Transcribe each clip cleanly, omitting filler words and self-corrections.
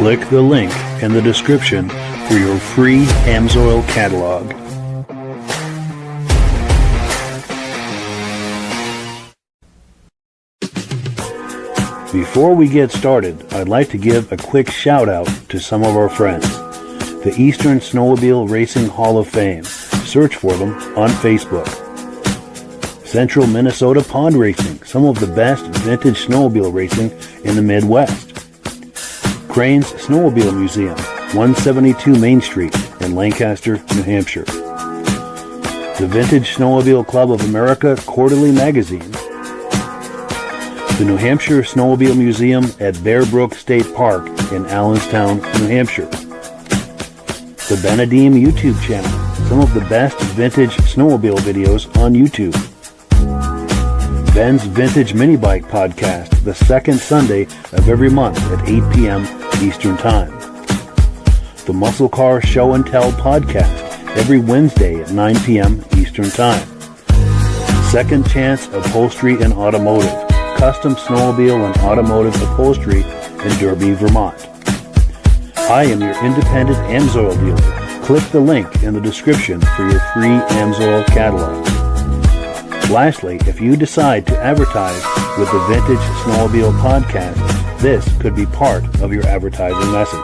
Click the link in the description for your free Amsoil catalog. Before we get started, I'd like to give a quick shout out to some of our friends. The Eastern Snowmobile Racing Hall of Fame. Search for them on Facebook. Central Minnesota Pond Racing, some of the best vintage snowmobile racing in the Midwest. Crane's Snowmobile Museum, 172 Main Street in Lancaster, New Hampshire. The Vintage Snowmobile Club of America Quarterly Magazine. The New Hampshire Snowmobile Museum at Bear Brook State Park in Allenstown, New Hampshire. The Benedim YouTube channel, some of the best vintage snowmobile videos on YouTube. Ben's Vintage Mini Bike Podcast, the second Sunday of every month at 8 p.m. Eastern Time. The Muscle Car Show and Tell Podcast, every Wednesday at 9 p.m. Eastern Time. Second Chance Upholstery and Automotive, custom snowmobile and automotive upholstery in Derby, Vermont. I am your independent Amsoil dealer. Click the link in the description for your free Amsoil catalog. Lastly, if you decide to advertise with the Vintage Snowmobile Podcast, this could be part of your advertising message.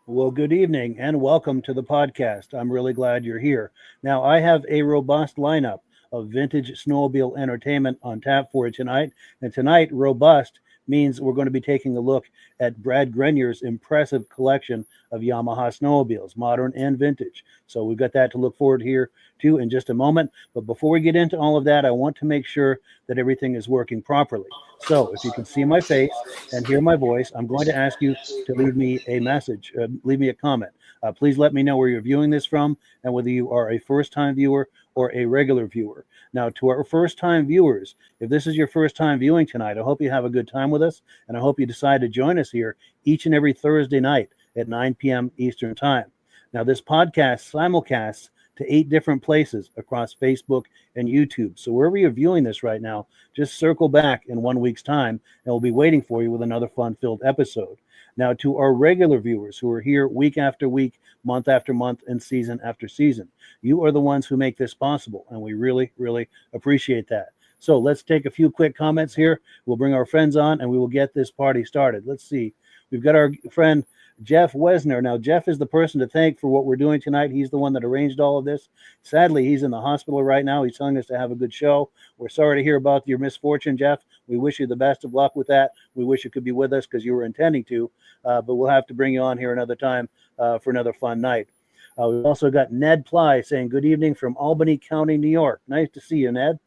Well, good evening and welcome to the podcast. I'm really glad you're here. Now, I have a robust lineup of vintage snowmobile entertainment on tap for you tonight. And tonight, robust means we're going to be taking a look at Brad Grenier's impressive collection of Yamaha snowmobiles, modern and vintage. So we've got that to look forward here to in just a moment. But before we get into all of that, I want to make sure that everything is working properly. So if you can see my face and hear my voice, I'm going to ask you to leave me a message, leave me a comment. Please let me know where you're viewing this from and whether you are a first-time viewer or a regular viewer. Now, to our first-time viewers, if this is your first time viewing tonight, I hope you have a good time with us, and I hope you decide to join us here each and every Thursday night at 9 p.m. Eastern Time. Now, this podcast simulcasts to 8 different places across Facebook and YouTube. So wherever you're viewing this right now, just circle back in 1 week's time, and we'll be waiting for you with another fun-filled episode. Now, to our regular viewers who are here week after week, month after month, and season after season, you are the ones who make this possible, and we really, really appreciate that. So let's take a few quick comments here. We'll bring our friends on, and we will get this party started. Let's see. We've got our friend Jeff Wesner. Now, Jeff is the person to thank for what we're doing tonight. He's the one that arranged all of this. Sadly, he's in the hospital right now. He's telling us to have a good show. We're sorry to hear about your misfortune, Jeff. We wish you the best of luck with that. We wish you could be with us because you were intending to, but we'll have to bring you on here another time for another fun night. We've also got Ned Ply saying good evening from Albany County, New York. Nice to see you, Ned.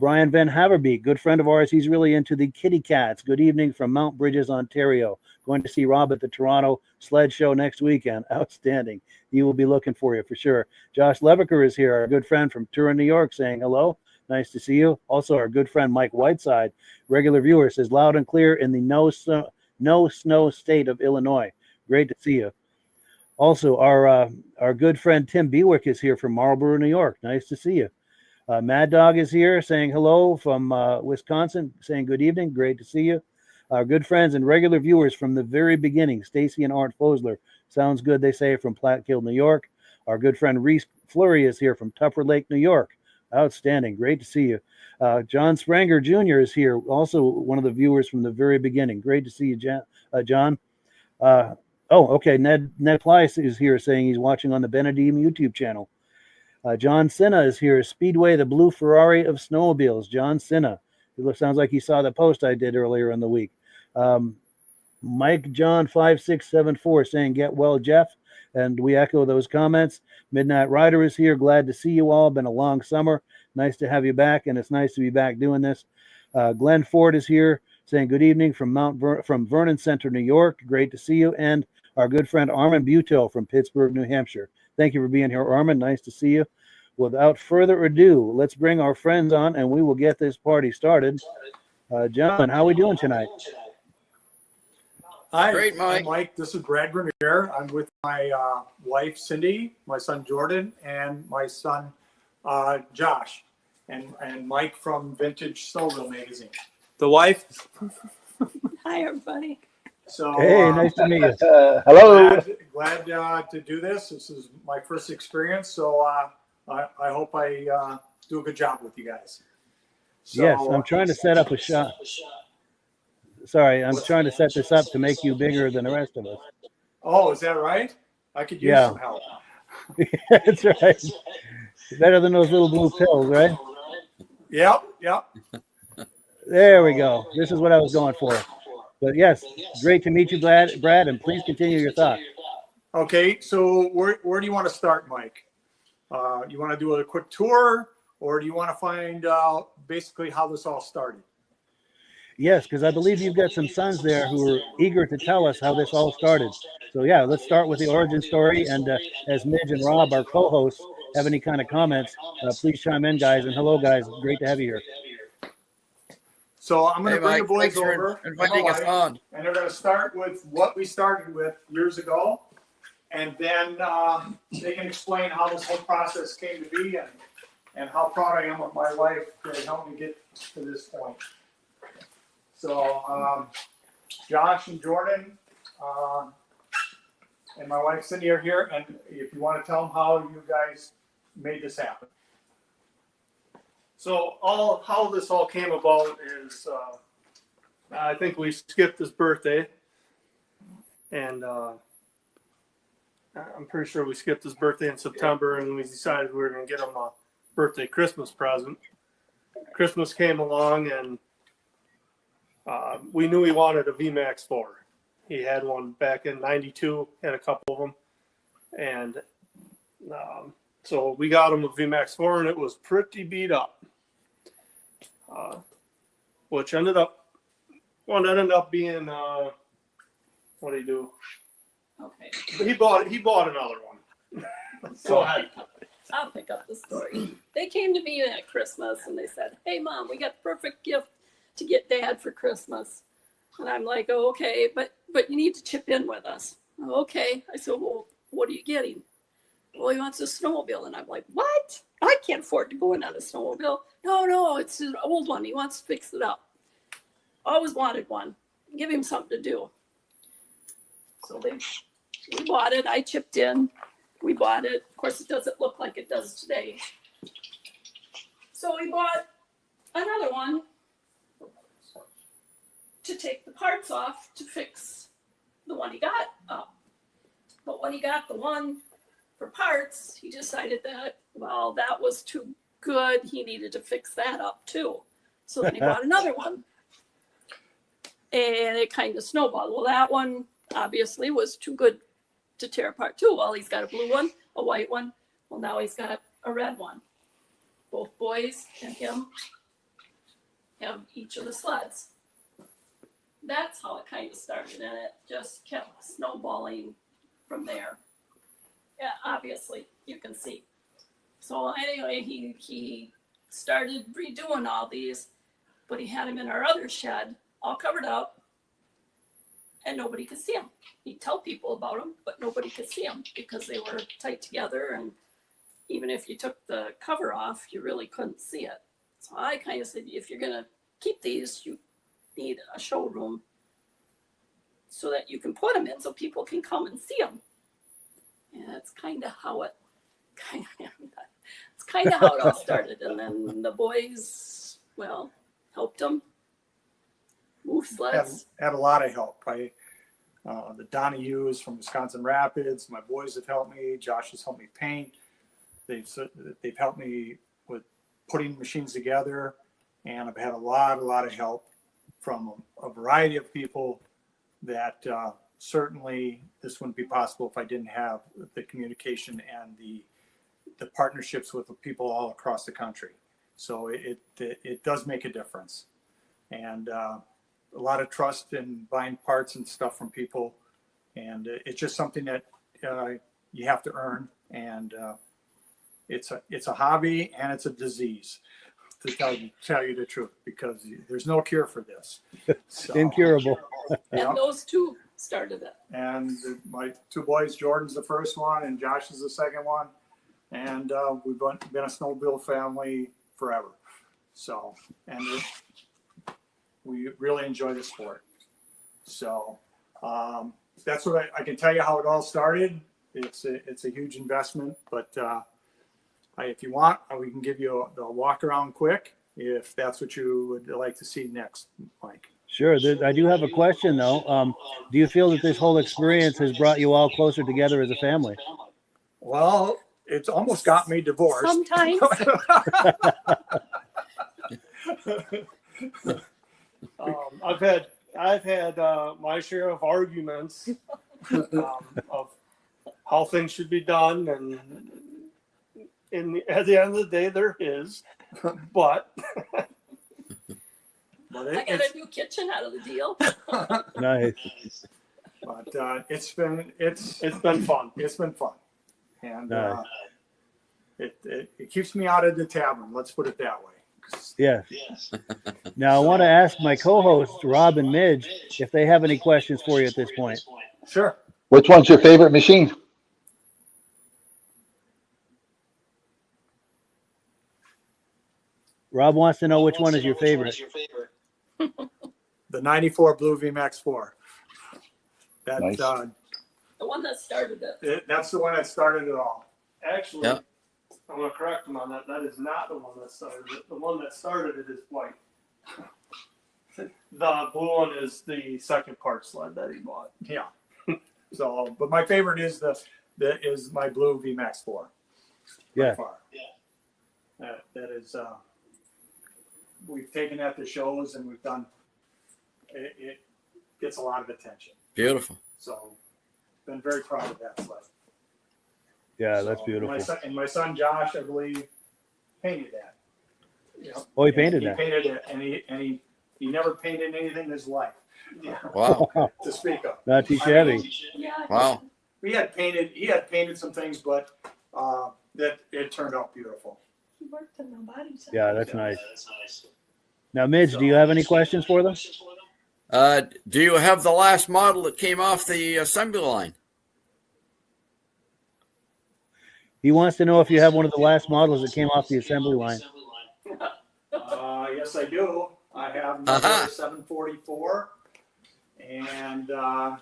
Brian Van Haverbeek, good friend of ours. He's really into the kitty cats. Good evening from Mount Bridges, Ontario. Going to see Rob at the Toronto Sled Show next weekend. Outstanding. He will be looking for you for sure. Josh Levicker is here, our good friend from Turin, New York, saying hello. Nice to see you. Also, our good friend Mike Whiteside, regular viewer, says loud and clear in the no snow state of Illinois. Great to see you. Also, our good friend Tim Bewick is here from Marlborough, New York. Nice to see you. Mad Dog is here saying hello from Wisconsin, saying good evening. Great to see you. Our good friends and regular viewers from the very beginning, Stacy and Art Fosler. Sounds good, they say, from Plattkill, New York. Our good friend Reese Fleury is here from Tupper Lake, New York. Outstanding. Great to see you. John Spranger Jr. is here, also one of the viewers from the very beginning. Great to see you, John. Okay. Ned Plyce is here saying he's watching on the Benedim YouTube channel. John Cinna is here. Speedway, the blue Ferrari of snowmobiles. John Cinna. It sounds like he saw the post I did earlier in the week. Mike John 5674 saying get well, Jeff. And we echo those comments. Midnight Rider is here. Glad to see you all. Been a long summer. Nice to have you back, and it's nice to be back doing this. Glenn Ford is here saying good evening from from Vernon Center, New York. Great to see you. And our good friend Armin Buteau from Pittsburgh, New Hampshire. Thank you for being here, Armin. Nice to see you. Without further ado, let's bring our friends on, and we will get this party started. John, how are we doing tonight? Hi, Great, Mike. I'm Mike. This is Brad Grenier. I'm with my wife, Cindy, my son, Jordan, and my son, Josh. and Mike from Vintage Snowmobile magazine. The wife. Hi, everybody. So Hey, nice to meet you. Hello. glad to do this. This is my first experience, so I hope I do a good job with you guys. So, Yes, I'm trying to set up a shot. Sorry, I'm trying to set this up to make you bigger than the rest of us. Oh, is that right? I could use Yeah. some help. That's right. Better than those little blue pills, right? Yep. There we go. This is what I was going for. But yes, great to meet you, Brad, and please continue your thought. Okay, so where do you want to start, Mike? You want to do a quick tour, or do you want to find out basically how this all started? Yes, because I believe you've got some sons there who are eager to tell us how this all started. So yeah, let's start with the origin story. And as Midge and Rob, our co-hosts, have any kind of comments, please chime in, guys. And hello, guys. Great to have you here. So I'm going to bring the boys thanks for over, inviting us on. and they're going to start with what we started with years ago, and then they can explain how this whole process came to be and how proud I am of my wife to help me get to this point. So Josh and Jordan and my wife Cindy are here, and if you want to tell them how you guys made this happen. So how this all came about is I think we skipped his birthday, and I'm pretty sure we skipped his birthday in September, and we decided we were going to get him a birthday Christmas present. Christmas came along, and we knew he wanted a VMAX 4. He had one back in '92, had a couple of them, and so we got him a VMAX 4, and it was pretty beat up. Which ended up being what did he do? Okay. He bought another one. Go ahead. I'll pick up the story. They came to me at Christmas and they said, "Hey, Mom, we got the perfect gift to get Dad for Christmas." And I'm like, "Oh, okay, but you need to chip in with us." "Okay." I said, "Well, what are you getting?" "Well, he wants a snowmobile." And I'm like, "What? I can't afford to go in on a snowmobile." No, it's an old one. He wants to fix it up. Always wanted one. Give him something to do. So we bought it. I chipped in. We bought it. Of course, it doesn't look like it does today. So we bought another one to take the parts off to fix the one he got up. But when he got the one for parts, he decided that, well, that was too good. He needed to fix that up too. So then he bought another one. And it kind of snowballed. Well, that one obviously was too good to tear apart too. Well, he's got a blue one, a white one. Well, now he's got a red one. Both boys and him have each of the sleds. That's how it kind of started, and it just kept snowballing from there. Yeah, obviously, you can see. So anyway, he started redoing all these, but he had them in our other shed, all covered up, and nobody could see them. He'd tell people about them, but nobody could see them because they were tight together, and even if you took the cover off, you really couldn't see it. So I kind of said, if you're going to keep these, you need a showroom so that you can put them in so people can come and see them. And that's kind of how it all started. And then the boys, well, helped them move sleds. Had a lot of help. The Donahues from Wisconsin Rapids. My boys have helped me. Josh has helped me paint. They've helped me with putting machines together, and I've had a lot of help from a variety of people that certainly this wouldn't be possible if I didn't have the communication and the partnerships with the people all across the country. So it does make a difference, and a lot of trust in buying parts and stuff from people, and it's just something that you have to earn, and it's a hobby and it's a disease, to tell you the truth, because there's no cure for this. So, Incurable. And those two started it. And my two boys, Jordan's the first one and Josh is the second one. And we've been a snowmobile family forever. So, and we really enjoy the sport. So that's what I can tell you how it all started. It's a huge investment, but if you want, we can give you the walk around quick if that's what you would like to see next, Mike. Sure. I do have a question though. Do you feel that this whole experience has brought you all closer together as a family? Well, it's almost got me divorced. Sometimes. I've had my share of arguments of how things should be done, and at the end of the day, there is. But I got a new kitchen out of the deal. Nice. But it's been fun. It's been fun, and Nice. it keeps me out of the tavern. Let's put it that way. Yes. Now I want to ask my co-hosts Rob and Midge if they have any questions for you at this point. Sure. Which one's your favorite machine? Rob wants to know which one is your favorite. The 94 Blue VMAX 4. That, Nice. The one that started it. That's the one that started it all. actually, Yep. I'm going to correct him on that. That is not the one that started it. The one that started it is white. The blue one is the second part sled that he bought. Yeah. So, but my favorite is is my Blue VMAX 4. by Yeah. far. That is. We've taken that to shows and we've done. It gets a lot of attention. Beautiful. So, been very proud of that sled. Yeah, that's So, beautiful. My son Josh, I believe, painted that. You know, Oh, he painted he that. painted it, and he never painted anything in his life. Yeah, Wow. to speak of. Not too shabby. Yeah. Wow. He had painted some things, but that it turned out beautiful. He worked in the body shop. Yeah, that's nice. Now, Midge, do you have any questions for them? Do you have the last model that came off the assembly line? He wants to know if you have one of the last models that came off the assembly line. Yes, I do. I have number Uh-huh. 744, and I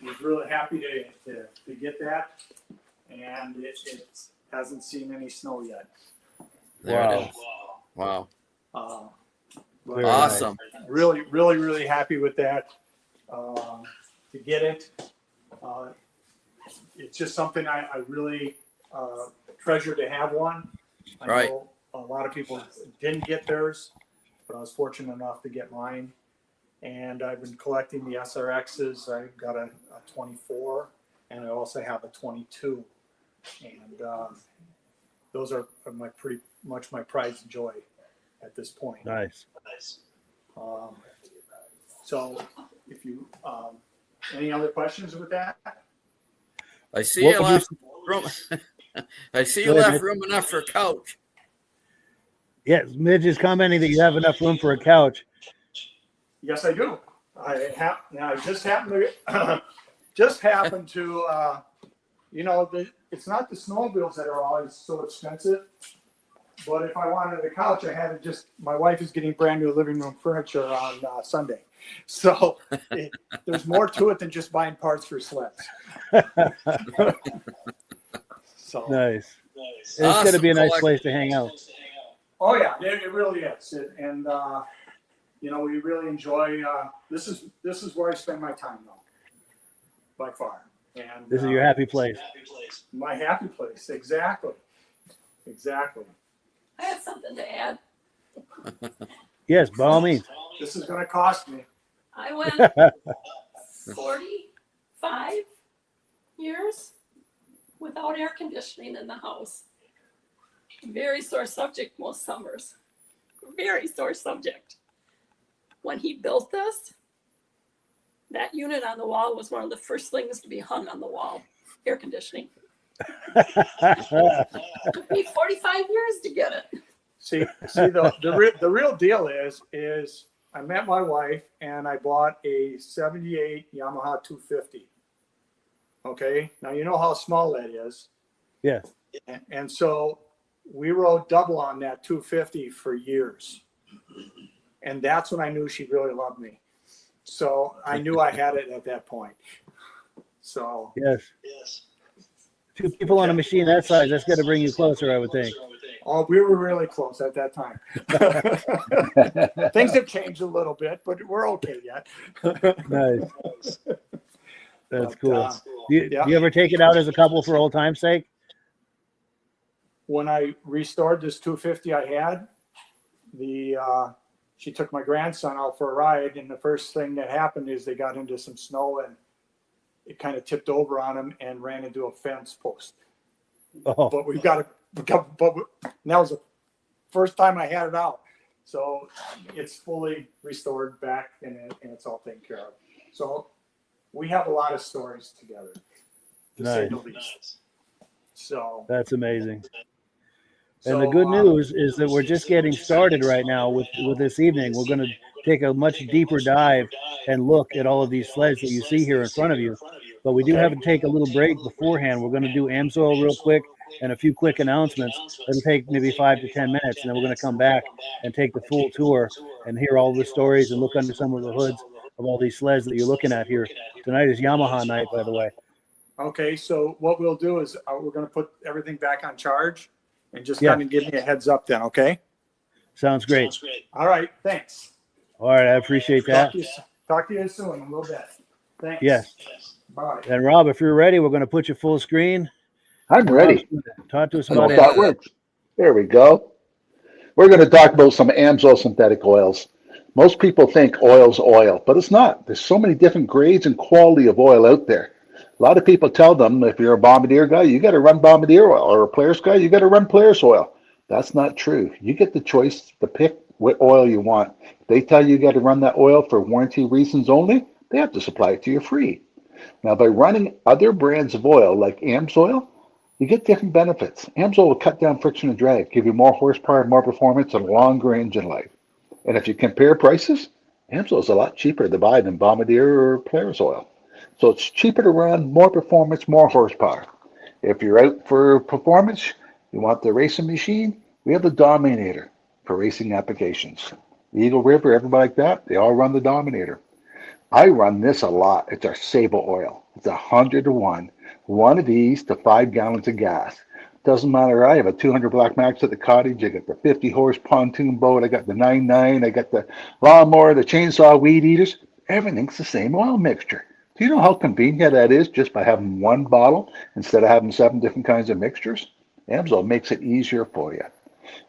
was really happy to get that, and it hasn't seen any snow yet. There Wow. it is. Wow. But Very Awesome. really, really, really happy with that. To get it, it's just something I really treasure to have one. I Right. know a lot of people didn't get theirs, but I was fortunate enough to get mine. And I've been collecting the SRXs. I got a 24, and I also have a 22. And those are pretty much my pride and joy at this point. Nice. So if you, any other questions with that? I see What you would you- left room. I see you Go ahead, left Mitch. room enough for a couch. Yes, Midge is commenting that you have enough room for a couch. Yes, I do. Now I just happen to, it's not the snowmobiles that are always so expensive. But if I wanted a couch, I had to my wife is getting brand new living room furniture on Sunday. So there's more to it than just buying parts for sleds. So, Nice. It's going to be a nice place to hang out. oh yeah, it really is. And we really enjoy, this is where I spend my time though, by far. And This is your happy place. my happy place. Exactly. I have something to add. Yes, by all means. This is going to cost me. I went 45 years without air conditioning in the house. Very sore subject most summers. Very sore subject. When he built this, that unit on the wall was one of the first things to be hung on the wall. Air conditioning. Took me 45 years to get it. See, the real deal is I met my wife and I bought a 78 Yamaha 250. Okay, now you know how small that is. Yes. And so we rode double on that 250 for years. And that's when I knew she really loved me. So I knew I had it at that point. So Yes. Two people on a machine that size, that's got to bring you closer, I would think. oh, we were really close at that time. Things have changed a little bit, but we're okay yet. Nice. That's But, cool. Do yeah. you ever take it out as a couple for old time's sake? When I restored this 250 I had, she took my grandson out for a ride, and the first thing that happened is they got into some snow and it kind of tipped over on him and ran into a fence post. Oh, But that was the first time I had it out. So it's fully restored back and it's all taken care of. So we have a lot of stories together, to say the least. So that's amazing. And the good news is that we're just getting started right now with this evening. We're going to take a much deeper dive and look at all of these sleds that you see here in front of you. But we do have to take a little break beforehand. We're going to do Amsoil real quick and a few quick announcements. It'll take maybe 5 to 10 minutes, and then we're going to come back and take the full tour and hear all the stories and look under some of the hoods of all these sleds that you're looking at here. Tonight is Yamaha night, by the way. Okay, so what we'll do is we're going to put everything back on charge and just kind of give me a heads up then, okay? Sounds great. All right, thanks. All right, I appreciate that. Talk to you soon in a little bit. Thanks. Yes. Bye. And Rob, if you're ready, we're going to put you full screen. I'm ready. Talk to us I know about if that it. works. There we go. We're going to talk about some Amsoil synthetic oils. Most people think oil's oil, but it's not. There's so many different grades and quality of oil out there. A lot of people tell them if you're a Bombardier guy, you got to run Bombardier oil, or a Polaris guy, you got to run Polaris oil. That's not true. You get the choice to pick what oil you want. If they tell you got to run that oil for warranty reasons only, they have to supply it to you free. Now, by running other brands of oil like Amsoil, you get different benefits. Amsoil will cut down friction and drag, give you more horsepower, more performance, and longer engine life. And if you compare prices, Amsoil is a lot cheaper to buy than Bombardier or Polaris oil. So it's cheaper to run, more performance, more horsepower. If you're out for performance, you want the racing machine, we have the Dominator for racing applications. Eagle River, everybody like that, they all run the Dominator. I run this a lot. It's our Sable oil. It's 100 to 1. One of these to 5 gallons of gas. Doesn't matter. I have a 200 Black Max at the cottage. I got the 50 horse pontoon boat. I got the 9.9. I got the lawnmower, the chainsaw, weed eaters. Everything's the same oil mixture. Do you know how convenient that is just by having one bottle instead of having 7 different kinds of mixtures? Amsoil makes it easier for you.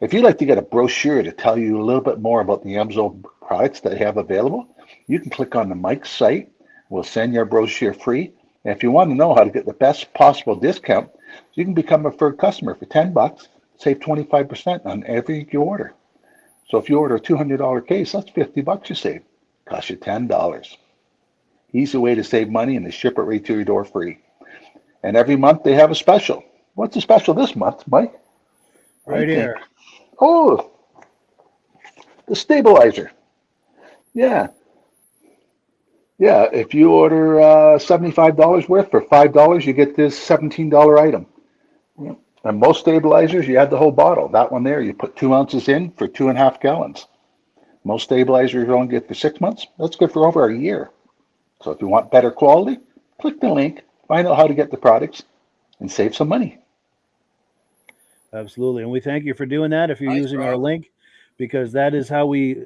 If you'd like to get a brochure to tell you a little bit more about the Amsoil products that they have available, you can click on the Mike's site. We'll send you a brochure free. And if you want to know how to get the best possible discount, you can become a preferred customer for $10, save 25% on every you order. So if you order a $200 case, that's $50 you save. Costs you $10. Easy way to save money, and they ship it right to your door free. And every month they have a special. What's the special this month, Mike? Right here. Oh, the stabilizer. Yeah. Yeah, if you order $75 worth for $5, you get this $17 item. Yeah. And most stabilizers, you add the whole bottle. That one there, you put 2 ounces in for 2.5 gallons. Most stabilizers you only get for 6 months. That's good for over a year. So if you want better quality, click the link, find out how to get the products, and save some money. Absolutely. And we thank you for doing that if you're using our link, because that is how we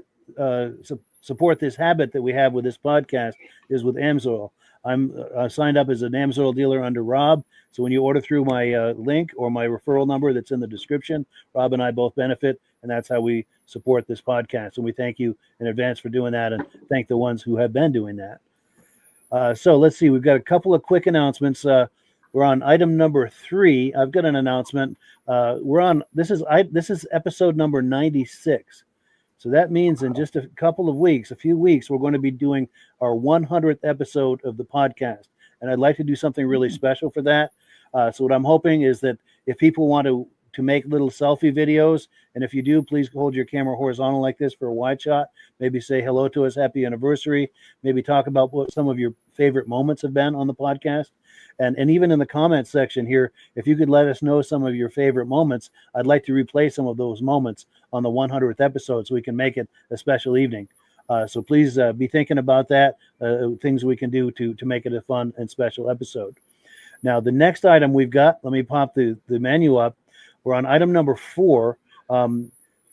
support this habit that we have with this podcast is with Amsoil. I'm signed up as an Amsoil dealer under Rob. So when you order through my link or my referral number that's in the description, Rob and I both benefit, and that's how we support this podcast. And we thank you in advance for doing that, and thank the ones who have been doing that. So let's see. We've got a couple of quick announcements. We're on item number 3. I've got an announcement. This is episode number 96. So that means in just a few weeks, we're going to be doing our 100th episode of the podcast. And I'd like to do something really special for that. So what I'm hoping is that if people want to to make little selfie videos. And if you do, please hold your camera horizontal like this for a wide shot. Maybe say hello to us, happy anniversary. Maybe talk about what some of your favorite moments have been on the podcast. And even in the comments section here, if you could let us know some of your favorite moments, I'd like to replay some of those moments on the 100th episode so we can make it a special evening. So please be thinking about that, things we can do to make it a fun and special episode. Now, the next item we've got, let me pop the menu up. We're on item number 4.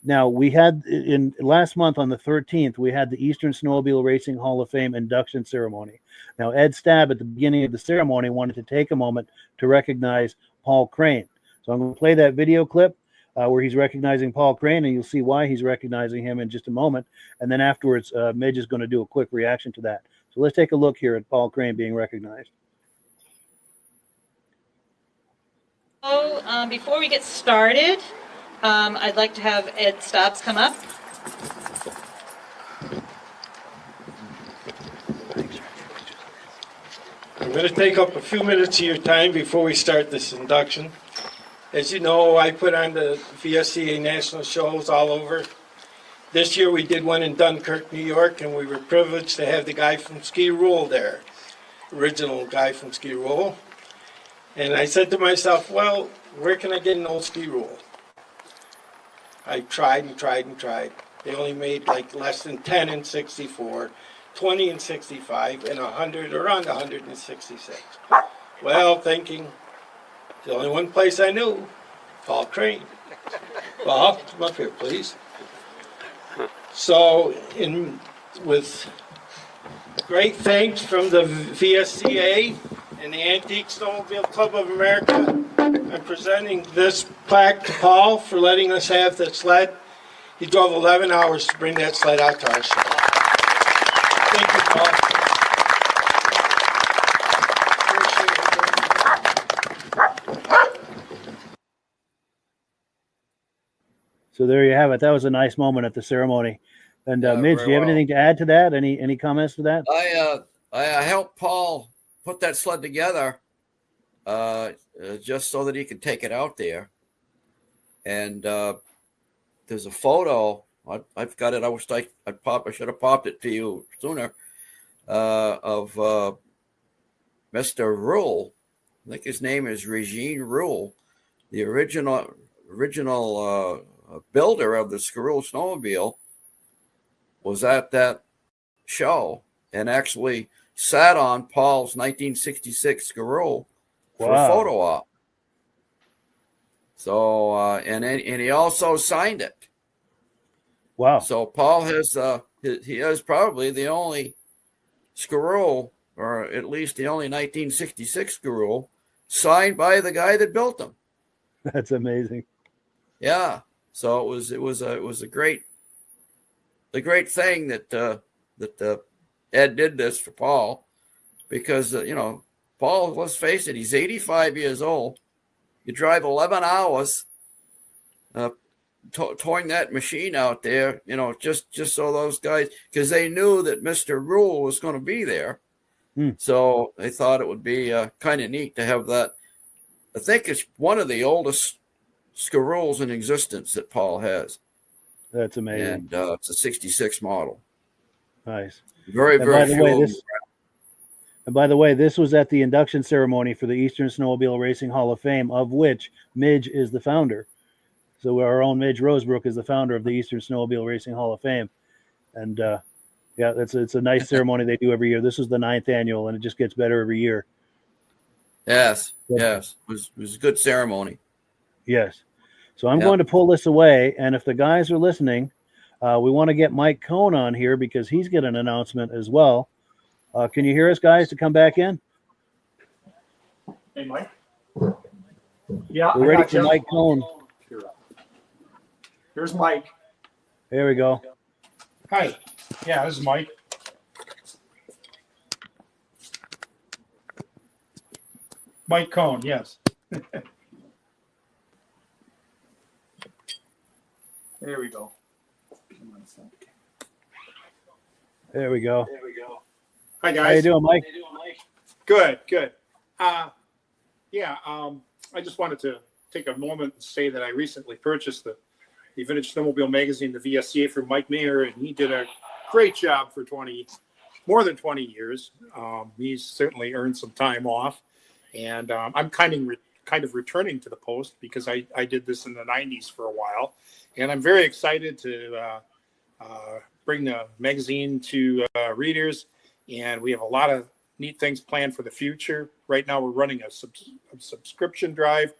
Now, we had in last month on the 13th, we had the Eastern Snowmobile Racing Hall of Fame induction ceremony. Now, Ed Stabb at the beginning of the ceremony wanted to take a moment to recognize Paul Crane. So I'm going to play that video clip where he's recognizing Paul Crane, and you'll see why he's recognizing him in just a moment. And then afterwards, Midge is going to do a quick reaction to that. So let's take a look here at Paul Crane being recognized. So before we get started, I'd like to have Ed Stabbs come up. I'm going to take up a few minutes of your time before we start this induction. As you know, I put on the VSCA national shows all over. This year we did one in Dunkirk, New York, and we were privileged to have the guy from Ski Rule there, original guy from Ski Rule. And I said to myself, well, where can I get an old Ski Rule? I tried and tried and tried. They only made like less than 10 in 64, 20 in 65, and 100, around 166. Well, thinking, the only one place I knew, Paul Crane. Paul, come up here, please. So, with great thanks from the VSCA and the Antique Snowmobile Club of America, I'm presenting this plaque to Paul for letting us have the sled. He drove 11 hours to bring that sled out to our show. Thank you, Paul. So there you have it. That was a nice moment at the ceremony. And Midge, do you have anything to add to that? Any comments to that? I helped Paul put that sled together just so that he could take it out there. And there's a photo. I've got it. I should have popped it to you sooner. Of Mr. Rule. I think his name is Regine Rule, the original builder of the Scarroux snowmobile, was at that show and actually sat on Paul's 1966 Scarroux for a photo op. So and he also signed it. Wow! So Paul has he is probably the only Scarroux, or at least the only 1966 Scarroux, signed by the guy that built them. That's amazing. Yeah. So it was a great thing that Ed did this for Paul, because Paul, let's face it, he's 85 years old. You drive 11 hours towing that machine out there, just so those guys, because they knew that Mr. Rule was going to be there. So they thought it would be kind of neat to have that. I think it's one of the oldest Scarrouxs in existence that Paul has. That's amazing. And it's a 66 model. Nice. Very few. And by the way, this was at the induction ceremony for the Eastern Snowmobile Racing Hall of Fame, of which Midge is the founder. So our own Midge Rosebrook is the founder of the Eastern Snowmobile Racing Hall of Fame. And it's a nice ceremony they do every year. This was the 9th annual, and it just gets better every year. Yes. It was a good ceremony. Yes. So I'm going to pull this away, and if the guys are listening, we want to get Mike Cohn on here because he's got an announcement as well. Can you hear us, guys, to come back in? Hey, Mike. Yeah, we're ready for Mike Cohn. Here's Mike. There we go. Hi. Yeah, this is Mike. Mike Cohn, yes. There we go. There we go. Hi, guys. How you doing, Mike? Good. I just wanted to take a moment and say that I recently purchased the Vintage Snowmobile magazine, the VSCA, from Mike Mayer, and he did a great job for more than 20 years. He's certainly earned some time off, and I'm kind of returning to the post because I did this in the 90s for a while, and I'm very excited to bring the magazine to readers, and we have a lot of neat things planned for the future. Right now, we're running a subscription drive,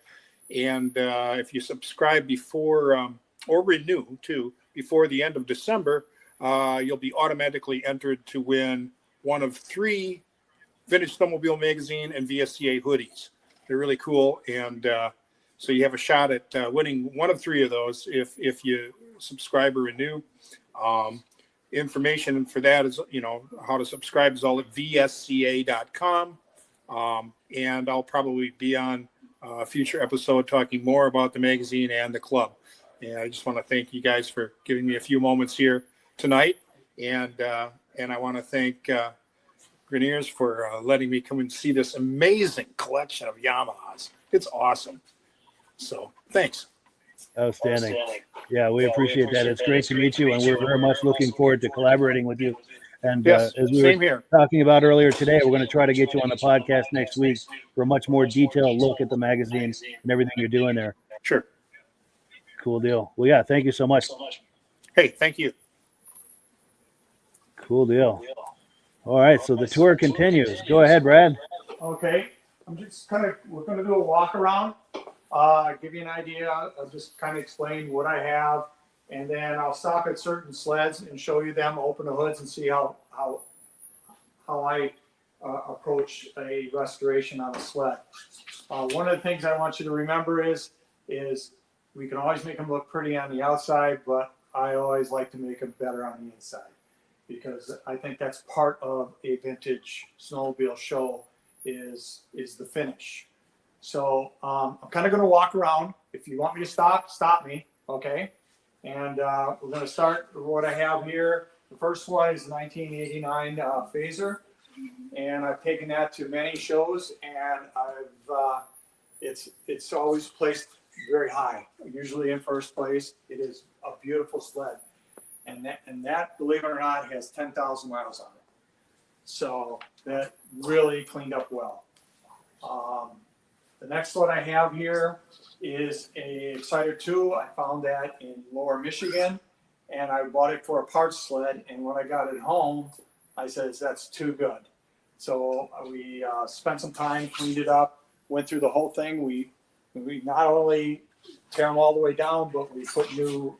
and if you subscribe before or renew too before the end of December, you'll be automatically entered to win one of 3 Vintage Snowmobile magazine and VSCA hoodies. They're really cool, and so you have a shot at winning one of 3 of those if you subscribe or renew. Information for that is, how to subscribe is all at vsca.com. And I'll probably be on a future episode talking more about the magazine and the club. And I just want to thank you guys for giving me a few moments here tonight. And I want to thank Greniers for letting me come and see this amazing collection of Yamahas. It's awesome. So thanks. Outstanding. Yeah, we appreciate that. It's great to meet you, and we're very much looking forward to collaborating with you. And Yes, as we same were here. talking about earlier today, we're going to try to get you on the podcast next week for a much more detailed look at the magazine and everything you're doing there. Sure. Cool deal. Well, yeah, thank you so much. Hey, thank you. Cool deal. All right, so the tour continues. Go ahead, Brad. Okay, we're gonna do a walk around, give you an idea. I'll just kind of explain what I have, and then I'll stop at certain sleds and show you them, open the hoods, and see how I approach a restoration on a sled. One of the things I want you to remember is we can always make them look pretty on the outside, but I always like to make them better on the inside, because I think that's part of a vintage snowmobile show is the finish. So I'm kind of going to walk around. If you want me to stop me, okay? And we're going to start with what I have here. The first one is 1989 Phaser, and I've taken that to many shows, and it's always placed very high, usually in first place. It is a beautiful sled. And that, believe it or not, has 10,000 miles on it. So that really cleaned up well. The next one I have here is a Exciter 2. I found that in Lower Michigan, and I bought it for a parts sled. And when I got it home, I said, that's too good. So we spent some time, cleaned it up, went through the whole thing. We not only tear them all the way down, but we put new,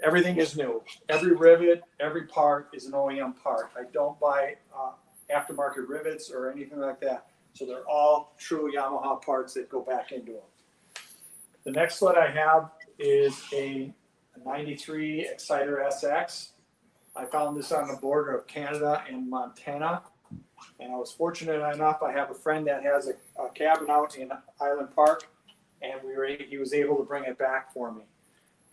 everything is new. Every rivet, every part is an OEM part. I don't buy aftermarket rivets or anything like that. So they're all true Yamaha parts that go back into them. The next sled I have is a 93 Exciter SX. I found this on the border of Canada and Montana. And I was fortunate enough, I have a friend that has a cabin out in Island Park, and he was able to bring it back for me.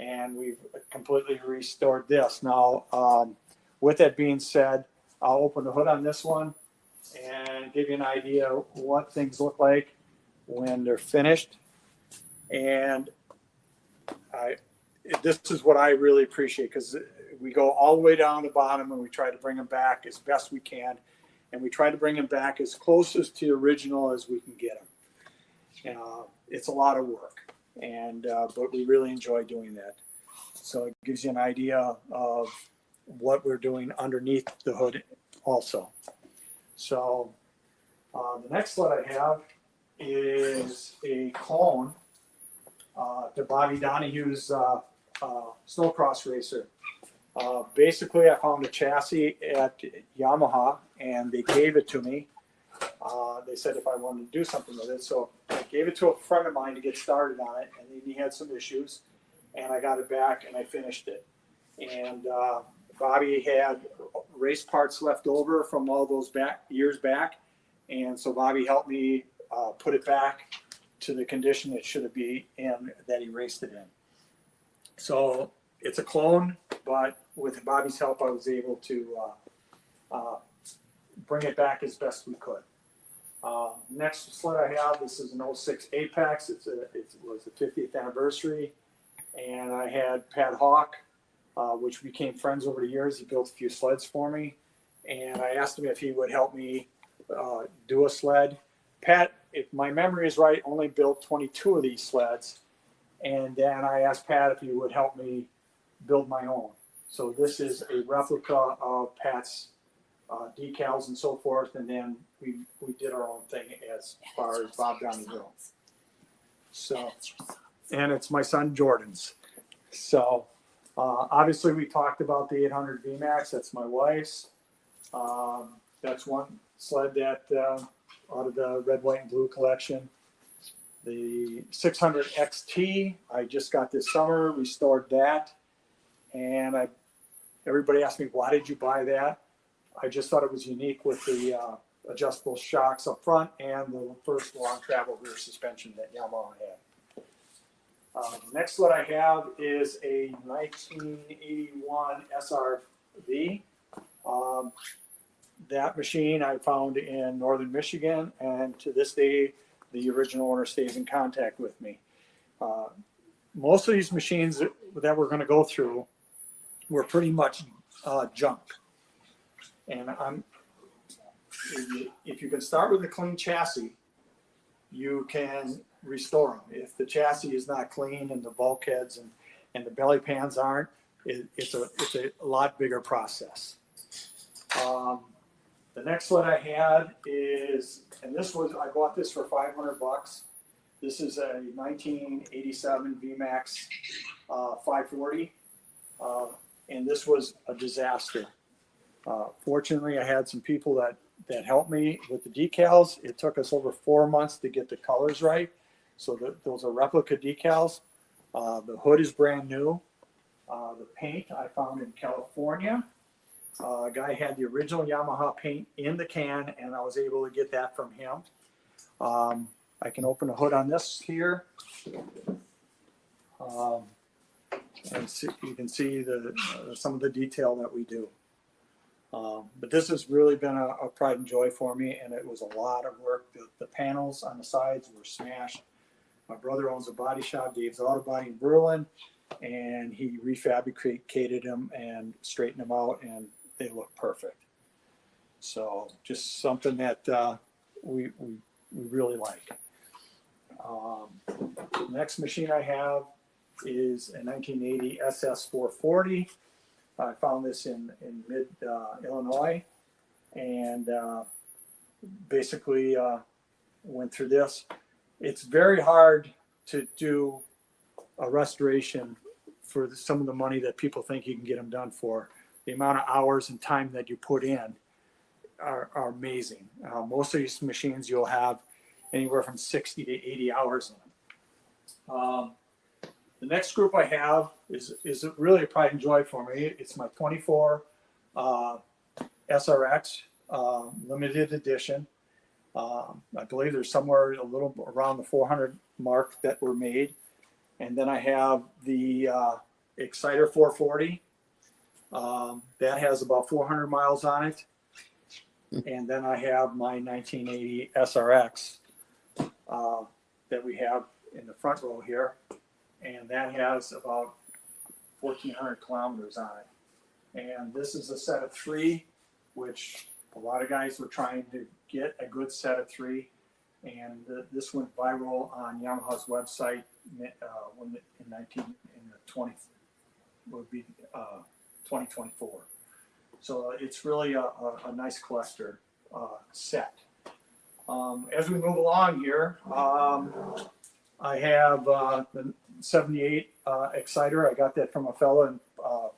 And we've completely restored this. Now, with that being said, I'll open the hood on this one and give you an idea what things look like when they're finished. And this is what I really appreciate, because we go all the way down the bottom and we try to bring them back as best we can. And we try to bring them back as close to the original as we can get them. It's a lot of work, but we really enjoy doing that. So it gives you an idea of what we're doing underneath the hood also. So the next sled I have is a clone to Bobby Donahue's Snowcross Racer. Basically, I found a chassis at Yamaha, and they gave it to me. They said if I wanted to do something with it, so I gave it to a friend of mine to get started on it, and then he had some issues, and I got it back and I finished it. And Bobby had race parts left over from all those years back, and so Bobby helped me put it back to the condition it should be in that he raced it in. So it's a clone, but with Bobby's help, I was able to bring it back as best we could. Next sled I have, this is an 06 Apex. It was the 50th anniversary. And I had Pat Hawk, which became friends over the years. He built a few sleds for me. And I asked him if he would help me do a sled. Pat, if my memory is right, only built 22 of these sleds. And then I asked Pat if he would help me build my own. So this is a replica of Pat's decals and so forth. And then we did our own thing as far as Bob Down the Hill. So, and it's my son Jordan's. So obviously we talked about the 800 VMAX. That's my wife's. That's one sled that out of the red, white, and blue collection. The 600 XT, I just got this summer, restored that. And everybody asked me, why did you buy that? I just thought it was unique with the adjustable shocks up front and the first long travel rear suspension that Yamaha had. The next sled I have is a 1981 SRV. That machine I found in northern Michigan, and to this day, the original owner stays in contact with me. Most of these machines that we're going to go through were pretty much junk. And if you can start with a clean chassis, you can restore them. If the chassis is not clean and the bulkheads and the belly pans aren't, it's a lot bigger process. The next sled I had is, and I bought this for $500. This is a 1987 VMAX 540, and this was a disaster. Fortunately, I had some people that helped me with the decals. It took us over 4 months to get the colors right. So those are replica decals. The hood is brand new. The paint I found in California. A guy had the original Yamaha paint in the can, and I was able to get that from him. I can open the hood on this here. And you can see some of the detail that we do. But this has really been a pride and joy for me, and it was a lot of work. The panels on the sides were smashed. My brother owns a body shop, Dave's Auto Body in Berlin, and he refabricated them and straightened them out, and they look perfect. So just something that we really like. The next machine I have is a 1980 SS 440. I found this in mid Illinois, and basically went through this. It's very hard to do a restoration for some of the money that people think you can get them done for. The amount of hours and time that you put in are amazing. Most of these machines you'll have anywhere from 60 to 80 hours in them. The next group I have is really a pride and joy for me. It's my 24 SRX limited edition. I believe there's somewhere a little around the 400 mark that were made. And then I have the Exciter 440. That has about 400 miles on it. And then I have my 1980 SRX that we have in the front row here. And that has about 1,400 kilometers on it. And this is a set of 3, which a lot of guys were trying to get a good set of 3. And this went viral on Yamaha's website in 2024. So it's really a nice cluster set. As we move along here, I have the 78 Exciter. I got that from a fellow in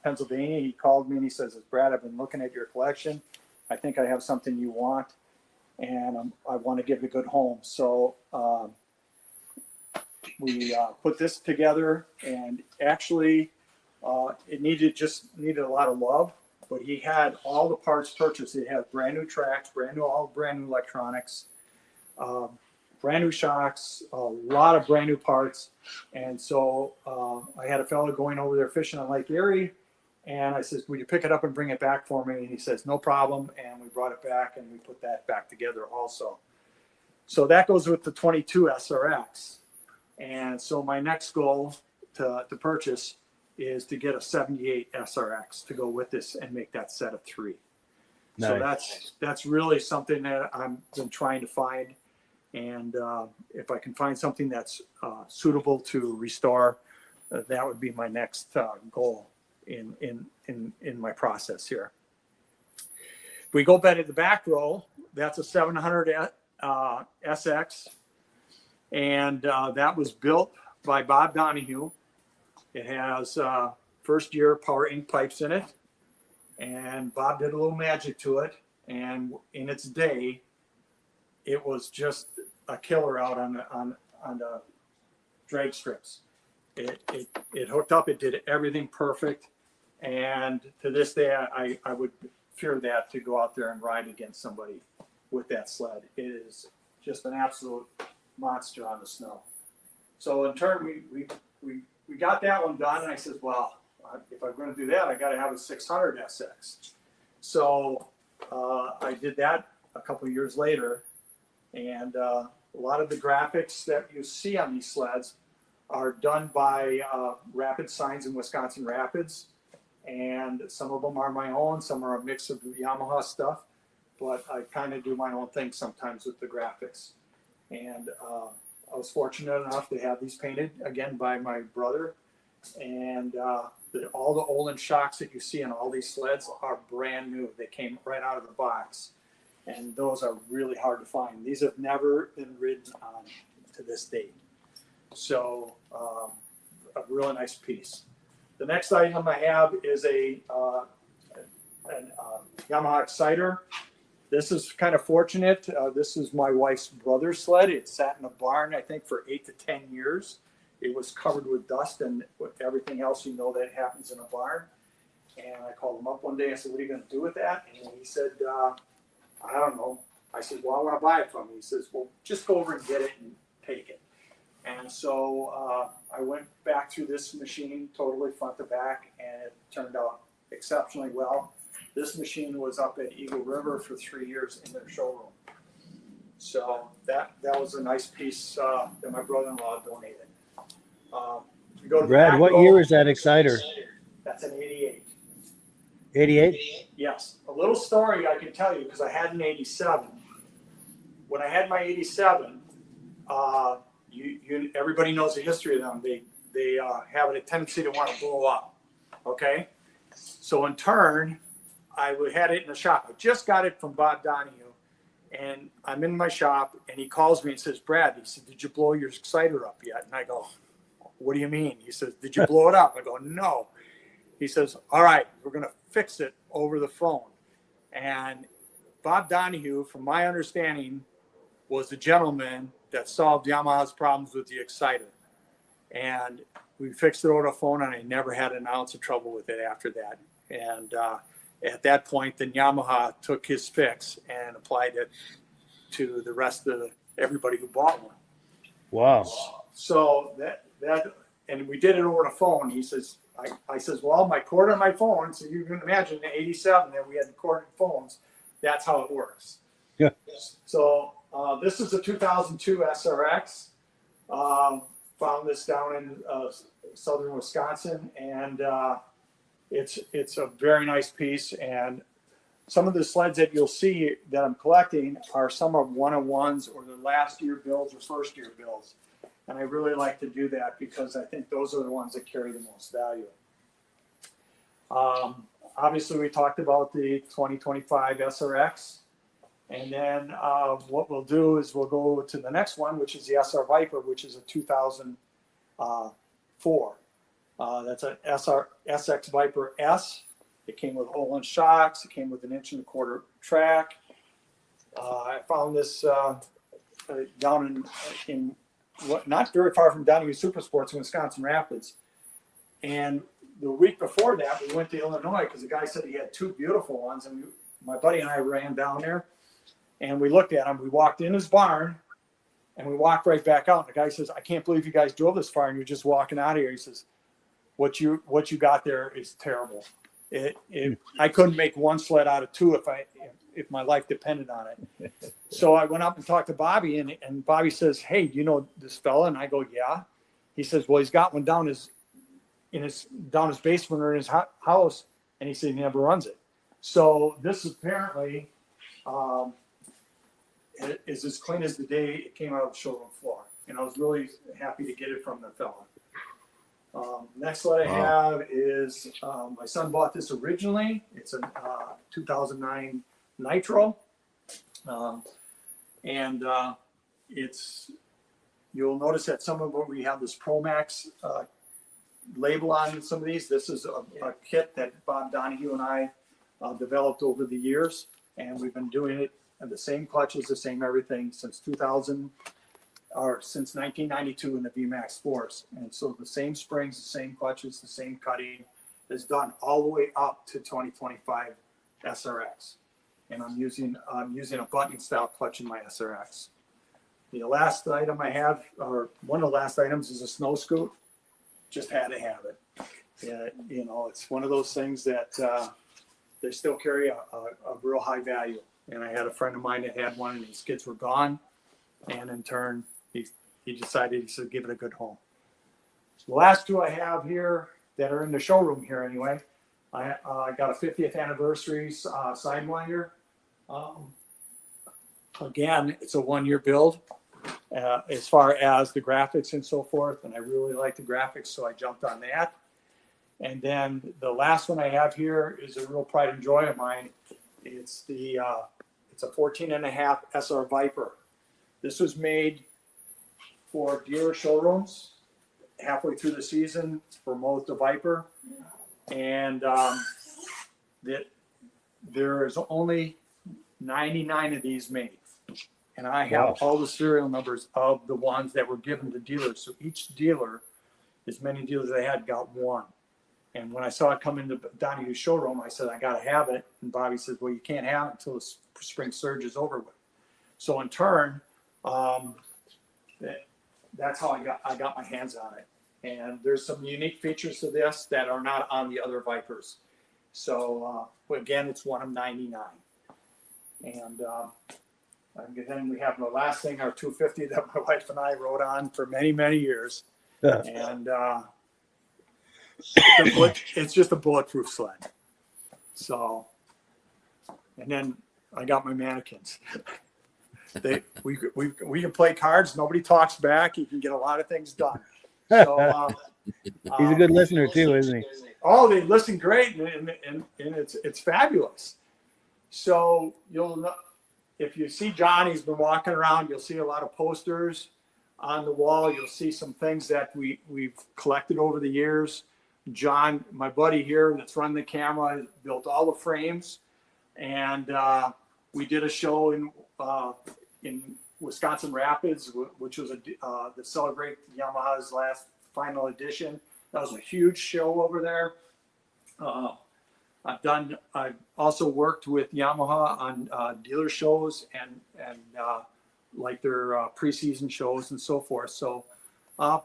Pennsylvania. He called me and he says, Brad, I've been looking at your collection. I think I have something you want, and I want to give it a good home. So we put this together, and actually it needed a lot of love, but he had all the parts purchased. It had brand new tracks, brand new electronics, brand new shocks, a lot of brand new parts. And so I had a fellow going over there fishing on Lake Erie, and I said, will you pick it up and bring it back for me? And he says, no problem. And we brought it back, and we put that back together also. So that goes with the 22 SRX. And so my next goal to purchase is to get a 78 SRX to go with this and make that set of 3. So that's really something that I've been trying to find. And if I can find something that's suitable to restore, that would be my next goal in my process here. If we go back to the back row, that's a 700 SX, and that was built by Bob Donahue. It has first year power ink pipes in it, and Bob did a little magic to it, and in its day it was just a killer out on the drag strips. It hooked up, it did everything perfect, and to this day I would fear that to go out there and ride against somebody with that sled. It is just an absolute monster on the snow. So in turn we got that one done, and I said, well, if I'm going to do that, I got to have a 600 SX. So I did that a couple of years later, and a lot of the graphics that you see on these sleds are done by Rapid Signs in Wisconsin Rapids, and some of them are my own, some are a mix of Yamaha stuff, but I kind of do my own thing sometimes with the graphics. And I was fortunate enough to have these painted again by my brother, and all the Olin shocks that you see on all these sleds are brand new. They came right out of the box, and those are really hard to find. These have never been ridden on to this date. So a really nice piece. The next item I have is a Yamaha Exciter. This is kind of fortunate. This is my wife's brother's sled. It sat in a barn, I think, for 8 to 10 years. It was covered with dust and with everything else you know that happens in a barn. And I called him up one day. I said, what are you going to do with that? And he said, I don't know. I said, well, I want to buy it from you. He says, well, just go over and get it and take it. And so I went back through this machine totally front to back, and it turned out exceptionally well. This machine was up at Eagle River for 3 years in their showroom. So that was a nice piece that my brother-in-law donated. We go to Brad, what year is that Exciter? That's an 88. 88? Yes. A little story I can tell you, because I had an 87. When I had my 87, everybody knows the history of them. They have a tendency to want to blow up. Okay? So in turn, I had it in the shop. I just got it from Bob Donahue, and I'm in my shop, and he calls me and says, Brad, he said, did you blow your Exciter up yet? And I go, what do you mean? He says, did you blow it up? I go, no. He says, all right, we're going to fix it over the phone. And Bob Donahue, from my understanding, was the gentleman that solved Yamaha's problems with the Exciter. And we fixed it over the phone, and I never had an ounce of trouble with it after that. And at that point, then Yamaha took his fix and applied it to the rest of everybody who bought one. Wow. So that and we did it over the phone. He says, I says, well, my cord on my phone, so you can imagine in 87 that we had corded phones. That's how it works. Yeah. So this is a 2002 SRX. Found this down in southern Wisconsin, and it's a very nice piece. And some of the sleds that you'll see that I'm collecting are some of 101s or the last year builds or first year builds. And I really like to do that because I think those are the ones that carry the most value. Obviously, we talked about the 2025 SRX. And then what we'll do is we'll go to the next one, which is the SR Viper, which is a 2004. That's a SX Viper S. It came with Olin shocks. It came with an 1 1/4 track. I found this down in not very far from Donahue Super Sports in Wisconsin Rapids. And the week before that, we went to Illinois because the guy said he had 2 beautiful ones. And my buddy and I ran down there, and we looked at him. We walked in his barn, and we walked right back out. And the guy says, I can't believe you guys drove this far, and you're just walking out of here. He says, what you got there is terrible. I couldn't make one sled out of 2 if my life depended on it. So I went up and talked to Bobby, and Bobby says, "Hey, you know this fella?" And I go, "Yeah." He says, "Well, he's got one down his basement or in his house," and he said he never runs it. So this apparently is as clean as the day it came out of the showroom floor, and I was really happy to get it from the fella. Next what I have is my son bought this originally. It's a 2009 Nitro, and it's, you'll notice that some of it we have this Pro Max label on some of these. This is a kit that Bob Donahue and I developed over the years, and we've been doing it at the same clutches, the same everything since 1992 in the VMAX 4s. And so the same springs, the same clutches, the same cutting is done all the way up to 2025 SRX. And I'm using a button style clutch in my SRX. The last item I have, or one of the last items, is a snow scoot. Just had to have it. Yeah, you know, it's one of those things that they still carry a real high value. And I had a friend of mine that had one, and his kids were gone. And in turn, he decided to give it a good home. The last two I have here that are in the showroom here anyway, I got a 50th anniversary Sidewinder. Again, it's a 1-year build as far as the graphics and so forth, and I really like the graphics, so I jumped on that. And then the last one I have here is a real pride and joy of mine. It's a 14.5 SR Viper. This was made for dealer showrooms halfway through the season for most of Viper, and there is only 99 of these made, and I have all the serial numbers of the ones that were given to dealers. So each dealer, as many dealers they had, got one. And when I saw it come into Donahue's showroom, I said, I got to have it. And Bobby said, well, you can't have it until the spring surge is over with. So in turn, that's how I got my hands on it. And there's some unique features to this that are not on the other Vipers. So again, it's one of 99. And then we have the last thing, our 250 that my wife and I rode on for many, many years. And it's just a bulletproof sled. So, and then I got my mannequins. We can play cards. Nobody talks back. You can get a lot of things done. So he's a good listener too, isn't he? Oh, they listen great, and it's fabulous. So you'll know, if you see John, he's been walking around. You'll see a lot of posters on the wall. You'll see some things that we've collected over the years. John, my buddy here that's running the camera, built all the frames, and we did a show in Wisconsin Rapids, which was to celebrate Yamaha's last final edition. That was a huge show over there. I've also worked with Yamaha on dealer shows and like their preseason shows and so forth. So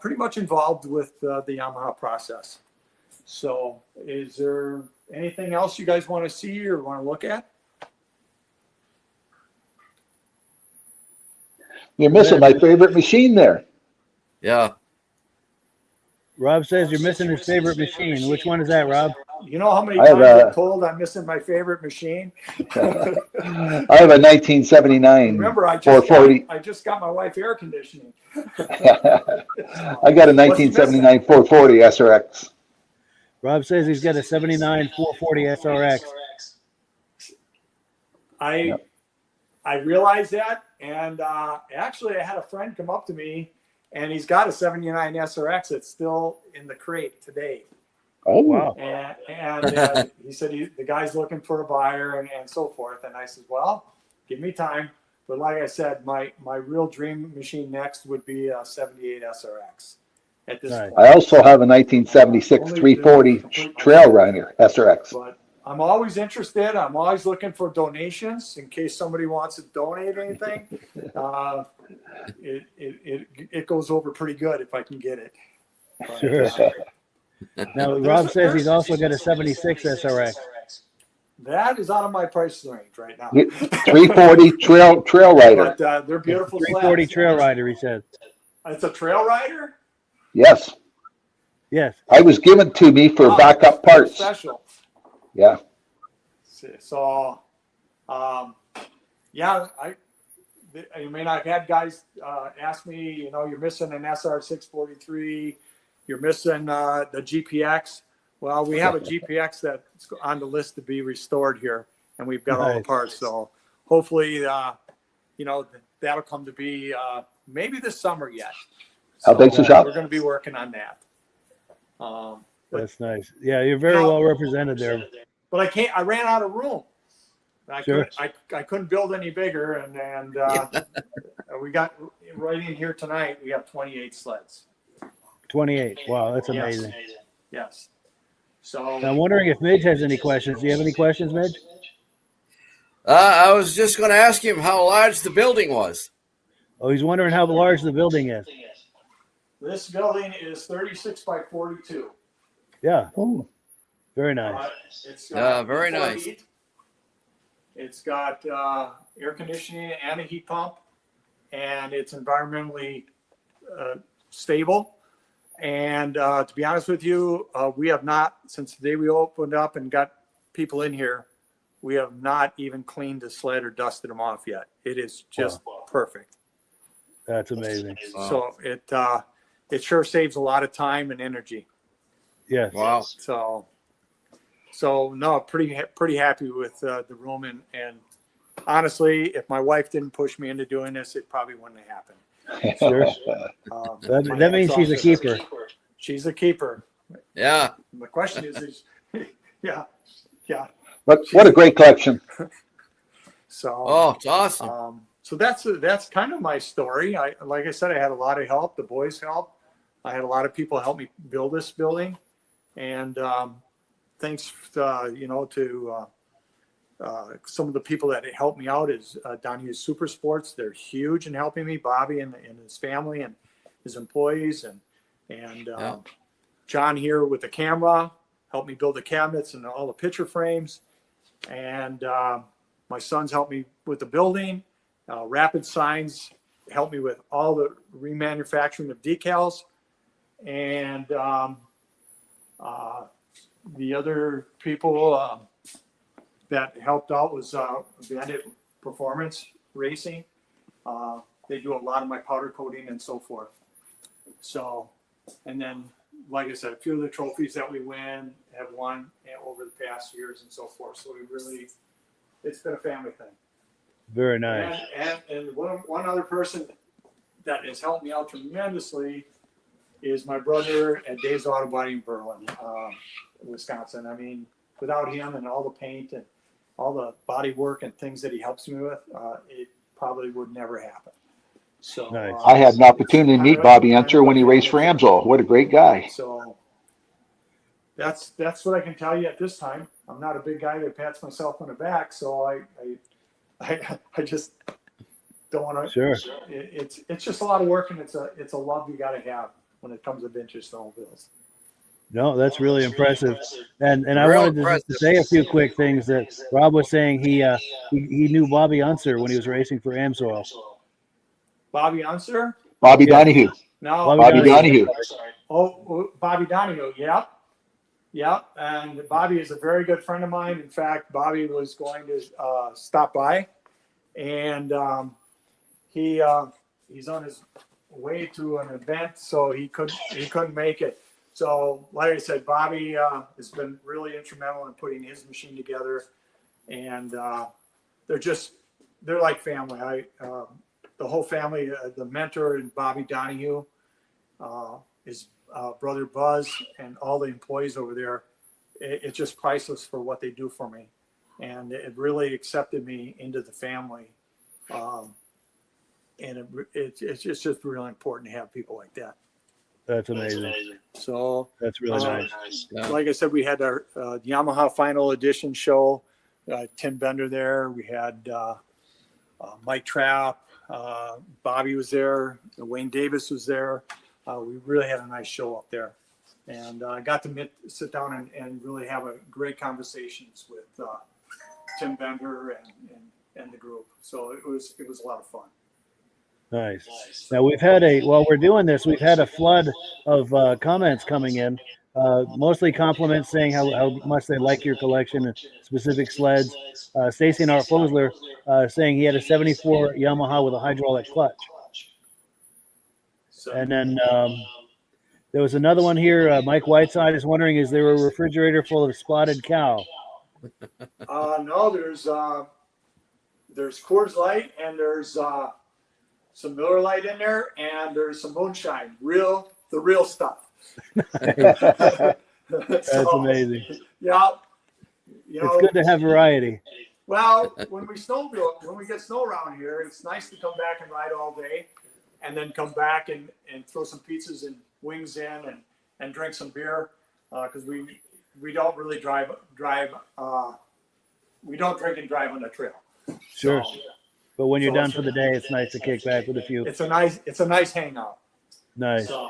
pretty much involved with the Yamaha process. So is there anything else you guys want to see or want to look at? You're missing my favorite machine there. Yeah. Rob says you're missing his favorite machine. Which one is that, Rob? You know how many times I'm told I'm missing my favorite machine? I have a 1979 Remember, I 440. just got my wife air conditioning. I got a 1979 440 SRX. Rob says he's got a 79 440 SRX. I realized that, and actually I had a friend come up to me, and he's got a 79 SRX that's still in the crate today. Oh, wow. And he said the guy's looking for a buyer and so forth. And I said, well, give me time. But like I said, my real dream machine next would be a 78 SRX. At this point. I also have a 1976 340 Trail Runner SRX. But I'm always interested. I'm always looking for donations in case somebody wants to donate anything. It goes over pretty good if I can get it. But, Now, Rob says he's also got a 76 SRX. That is out of my price range right now. 340 trail rider. But they're beautiful 340 sleds. trail rider, he said. It's a trail rider? Yes. Yes. I was given to me for backup that's parts. Special. Yeah. So, yeah, I mean, I've had guys ask me, you know, you're missing an SR643, you're missing the GPX. Well, we have a GPX that's on the list to be restored here, and we've got all the parts. So hopefully, you know, that'll come to be maybe this summer yet. How big's the shop? We're going to be working on that. That's nice. Yeah, you're very well represented there. But I ran out of room. I couldn't build any bigger, and we got right in here tonight. We have 28 sleds. 28. Wow, that's amazing. Yes. So Now, I'm wondering if Midge has any questions. Do you have any questions, Midge? I was just going to ask him how large the building was. Oh, he's wondering how large the building is. this building is 36 by 42. Yeah. Very nice. It's very nice. heat. It's got air conditioning and a heat pump, and it's environmentally stable. And to be honest with you, we have not, since the day we opened up and got people in here, we have not even cleaned the sled or dusted them off yet. It is just perfect. That's amazing. So it sure saves a lot of time and energy. Yes. Wow. So no, pretty happy with the room, and honestly, if my wife didn't push me into doing this, it probably wouldn't have happened. Sure. That means she's a keeper. She's a keeper. Yeah. The question is yeah. What a great collection. So it's awesome. So that's kind of my story. Like I said, I had a lot of help. The boys helped. I had a lot of people help me build this building, and thanks to some of the people that helped me out is Donahue Super Sports. They're huge in helping me. Bobby and his family and his employees, and John here with the camera helped me build the cabinets and all the picture frames, and my sons helped me with the building. Rapid Signs helped me with all the remanufacturing of decals, and the other people that helped out was Bandit Performance Racing. They do a lot of my powder coating and so forth. So, and then, like I said, a few of the trophies that we have won over the past years and so forth. So it's been a family thing. Very nice. And one other person that has helped me out tremendously is my brother at Dave's Auto Body in Berlin, Wisconsin. I mean, without him and all the paint and all the body work and things that he helps me with, it probably would never happen. So nice. I had an opportunity to meet Bobby Unser when he raced for Amsoil. What a great guy. So that's what I can tell you at this time. I'm not a big guy that pats myself on the back, so I just don't want to. Sure. It's just a lot of work, and it's a love you got to have when it comes to vintage snowmobiles. No, that's really impressive. And I wanted to say a few quick things that Rob was saying. He knew Bobby Unser when he was racing for Amsoil. Bobby Unser? Bobby Donahue. No. Bobby Donahue. Oh, Bobby Donahue. Yep. And Bobby is a very good friend of mine. In fact, Bobby was going to stop by, and he's on his way to an event, so he couldn't make it. So, like I said, Bobby has been really instrumental in putting his machine together, and they're like family. The whole family, the mentor and Bobby Donahue, his brother Buzz, and all the employees over there. It's just priceless for what they do for me, and it really accepted me into the family. And it's just really important to have people like that. That's amazing. So that's really nice. Like I said, we had our Yamaha Final Edition show. Tim Bender there. We had Mike Trapp. Bobby was there. Wayne Davis was there. We really had a nice show up there, and I got to sit down and really have a great conversations Tim Bender and the group. So it was a lot of fun. Nice. Now while we're doing this, we've had a flood of comments coming in, mostly compliments saying how much they like your collection and specific sleds. Stacy and Art Fosler saying he had a 74 Yamaha with a hydraulic clutch. So, And then there was another one here. Mike Whiteside is wondering, is there a refrigerator full of spotted cow? no, there's Coors Light and there's some Miller Lite in there, and there's some moonshine, the real stuff. That's amazing. Yeah, It's good to have variety. Well, when we get snow around here, it's nice to come back and ride all day, and then come back and throw some pizzas and wings in and drink some beer, because we don't really drive. We don't drink and drive on the trail. Sure. So, But when you're done for the day, it's nice to kick back with a few. it's a nice hangout. Nice. So,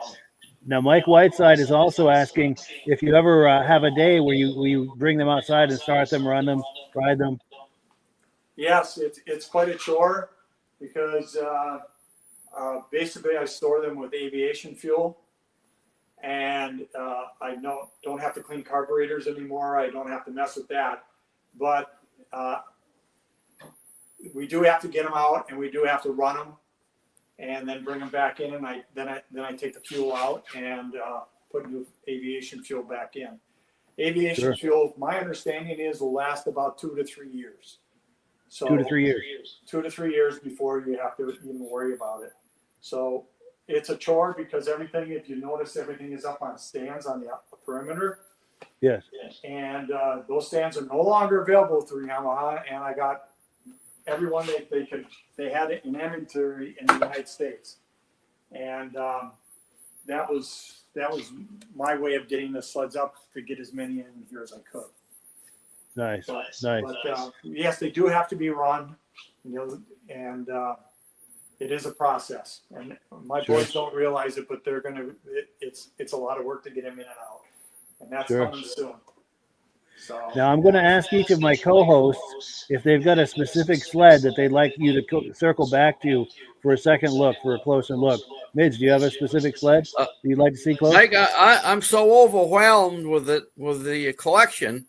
Now, Mike Whiteside is also asking if you ever have a day where you bring them outside and start them, run them, ride them. yes, it's quite a chore because basically I store them with aviation fuel, and I don't have to clean carburetors anymore. I don't have to mess with that, but we do have to get them out, and we do have to run them, and then bring them back in, and then I take the fuel out and put new aviation fuel back in. Aviation fuel, my understanding is, will last about 2 to 3 years. So 2 to 3 years. 2 to 3 years before you have to even worry about it. So it's a chore because everything, if you notice, everything is up on stands on the perimeter. Yes. And those stands are no longer available through Yamaha, and I got everyone they had it in inventory in the United States, and that was my way of getting the sleds up to get as many in here as I could. Nice. But yes, they do have to be run, and it is a process. And my boys don't realize it, but they're it's a lot of work to get them in and out, and that's coming soon. So Now, I'm going to ask each of my co-hosts if they've got a specific sled that they'd like you to circle back to for a second look, for a closer look. Midge, do you have a specific sled you'd like to see close? I'm so overwhelmed with the collection.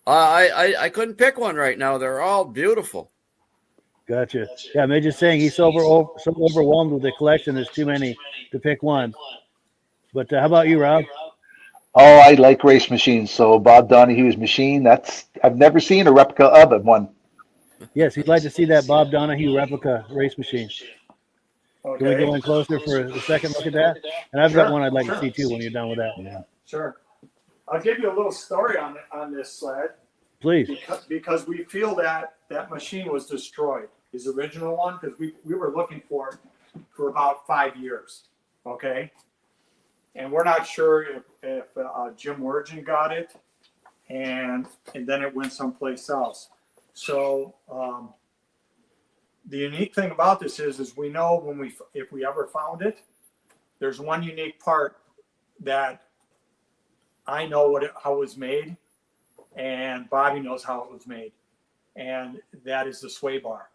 I couldn't pick one right now. They're all beautiful. Gotcha. Yeah, Midge is saying he's so overwhelmed with the collection. There's too many to pick one. But how about you, Rob? Oh, I like race machines. So Bob Donahue's machine, I've never seen a replica of it. One. Yes, he'd like to see that Bob Donahue replica race machine. okay. Can we go in closer for a second look at that? And I've got one I'd like to see too when you're done with that. Yeah. Sure. I'll give you a little story on this sled. Please. Because we feel that machine was destroyed, his original one, because we were looking for it for about 5 years. Okay. And we're not sure if Jim Wergen got it, and then it went someplace else. So the unique thing about this is we know if we ever found it, there's one unique part that I know how it was made, and Bobby knows how it was made, and that is the sway bar.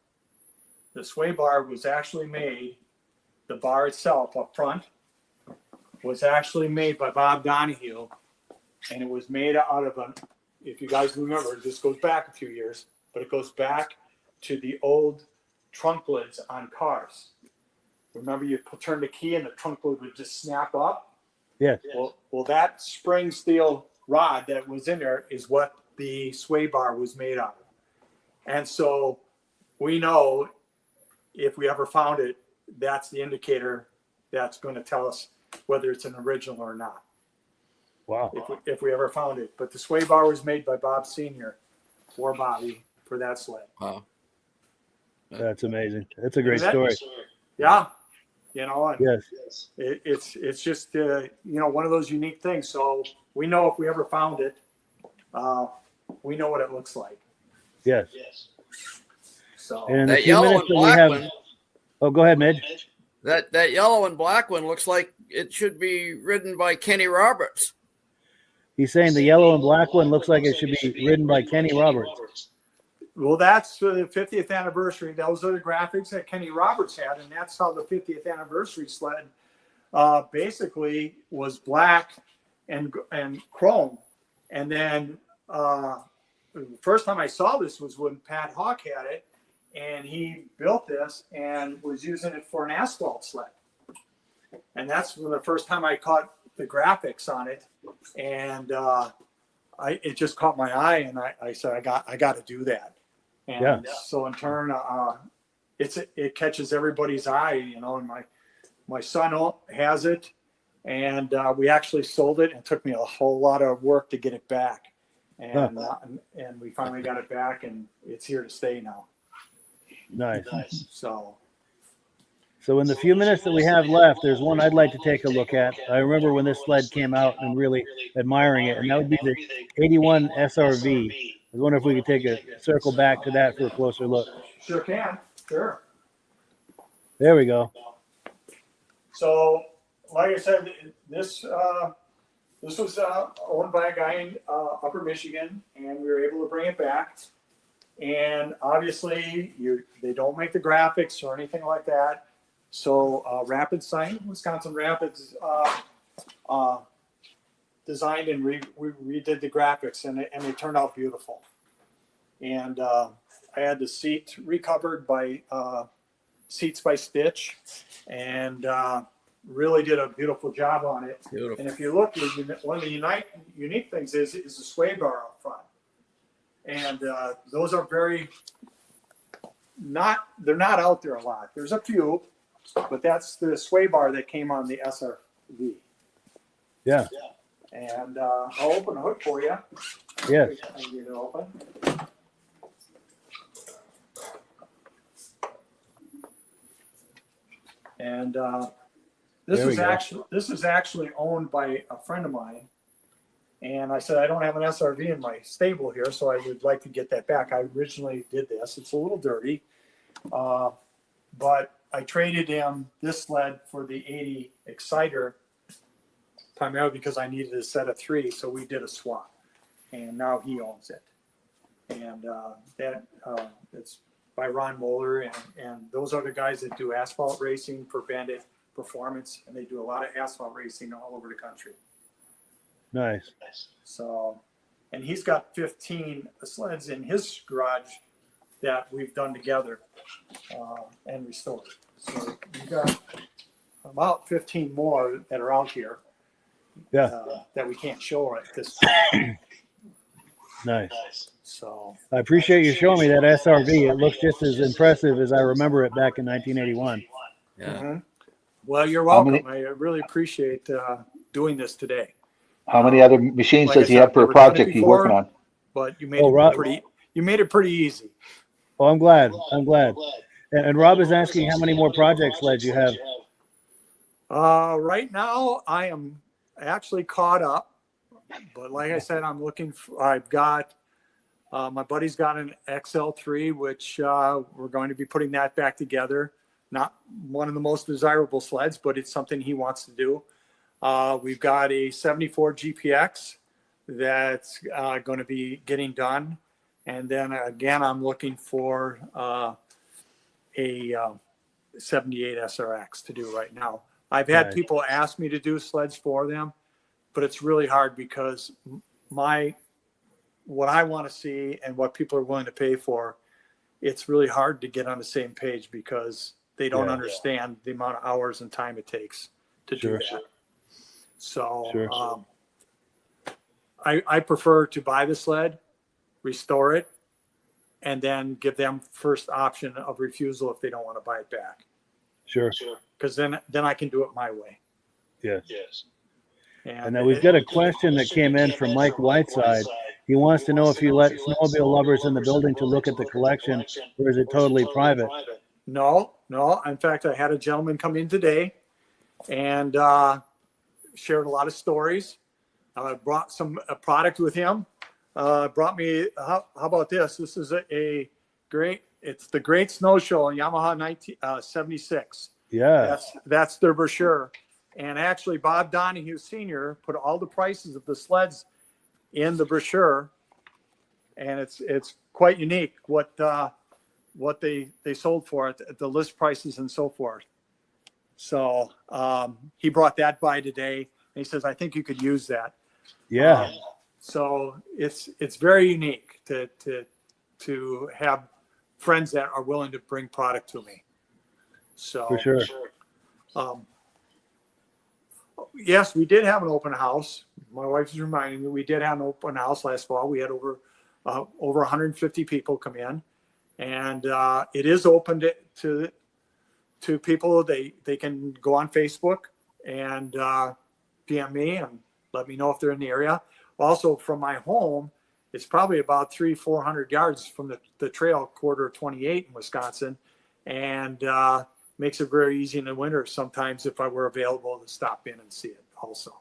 The sway bar was actually made, the bar itself up front was actually made by Bob Donahue, and it was made out of if you guys remember, this goes back a few years, but it goes back to the old trunk lids on cars. Remember, you turn the key and the trunk lid would just snap up? Yes. Well, that spring steel rod that was in there is what the sway bar was made out of. And so we know if we ever found it, that's the indicator that's going to tell us whether it's an original or not. Wow. If we ever found it. But the sway bar was made by Bob Sr. for Bobby for that sled. Wow. That's amazing. That's a great story. Yeah. And Yes. it's just, one of those unique things. So we know if we ever found it, we know what it looks like. Yes. So And in the That few yellow minutes and that we black have, one, oh, go ahead, Midge. that yellow and black one looks like it should be ridden by Kenny Roberts. He's saying the yellow and black one looks like it should be ridden by Kenny Roberts. Well, that's for the 50th anniversary. Those are the graphics that Kenny Roberts had, and that's how the 50th anniversary sled basically was black and chrome. And then the first time I saw this was when Pat Hawk had it, and he built this and was using it for an asphalt sled. And that's the first time I caught the graphics on it, and it just caught my eye, and I said I got to do that. And so in turn, it catches everybody's eye, you know. And my son has it, and we actually sold it, and it took me a whole lot of work to get it back, and we finally got it back, and it's here to stay now. Nice. So in the few minutes that we have left, there's one I'd like to take a look at. I remember when this sled came out and really admiring it, and that would be the 81 SRV. I was wondering if we could take a circle back to that for a closer look. Sure can. Sure. There we go. So, like I said, this was owned by a guy in Upper Michigan, and we were able to bring it back. And obviously, they don't make the graphics or anything like that. So, Rapids Sign, Wisconsin Rapids, designed and we redid the graphics, and they turned out beautiful. And I had the seat recovered by Seats by Stitch, and really did a beautiful job on it. Beautiful. And if you look, one of the unique things is the sway bar up front. And those are they're not out there a lot. There's a few, but that's the sway bar that came on the SRV. Yeah. And I'll open the hood for you. Yes. I can get it open. And this is actually owned by a friend of mine. And I said, I don't have an SRV in my stable here, so I would like to get that back. I originally did this. It's a little dirty, but I traded him this sled for the 80 Exciter, primarily because I needed a set of 3, so we did a swap. And now he owns it. And it's by Ron Moeller, and those are the guys that do asphalt racing for Bandit Performance, and they do a lot of asphalt racing all over the country. Nice. So, and he's got 15 sleds in his garage that we've done together and restored. So we've got about 15 more that are out here that we can't show at this time. Nice. So I appreciate you showing me that SRV. It looks just as impressive as I remember it back in 1981. Yeah. mm-hmm. Well, you're welcome. I really appreciate doing this today. How many other machines Like I does he said, have per never done it project he's before. working on? But you made it pretty easy. Oh, I'm glad. And Rob is asking how many more project sleds you have. Right now, I am actually caught up. But like I said, I've got, my buddy's got an XL3, which we're going to be putting that back together. Not one of the most desirable sleds, but it's something he wants to do. We've got a 74 GPX that's going to be getting done. And then again, I'm looking for a 78 SRX to do right now. I've had people ask me to do sleds for them, but it's really hard because what I want to see and what people are willing to pay for, it's really hard to get on the same page because they don't understand the amount of hours and time it takes to do that. So I prefer to buy the sled, restore it, and then give them first option of refusal if they don't want to buy it back. Sure. Because then I can do it my way. Yes. And then we've got a question that came in from Mike Whiteside. He wants to know if you let snowmobile lovers in the building to look at the collection, or is it totally private? No. In fact, I had a gentleman come in today and shared a lot of stories. Brought a product with him. Brought me, how about this? This is it's the Great Snow Show on Yamaha 1976. Yeah. That's their brochure. And actually, Bob Donahue Sr. put all the prices of the sleds in the brochure. And it's quite unique what they sold for at the list prices and so forth. So he brought that by today, and he says, I think you could use that. Yeah. So it's very unique to have friends that are willing to bring product to me. So For sure. Yes, we did have an open house. My wife is reminding me we did have an open house last fall. We had over 150 people come in, and it is open to people. They can go on Facebook and PM me and let me know if they're in the area. Also, from my home, it's probably about 300-400 yards from the trail, quarter 28 in Wisconsin, and makes it very easy in the winter sometimes if I were available to stop in and see it also.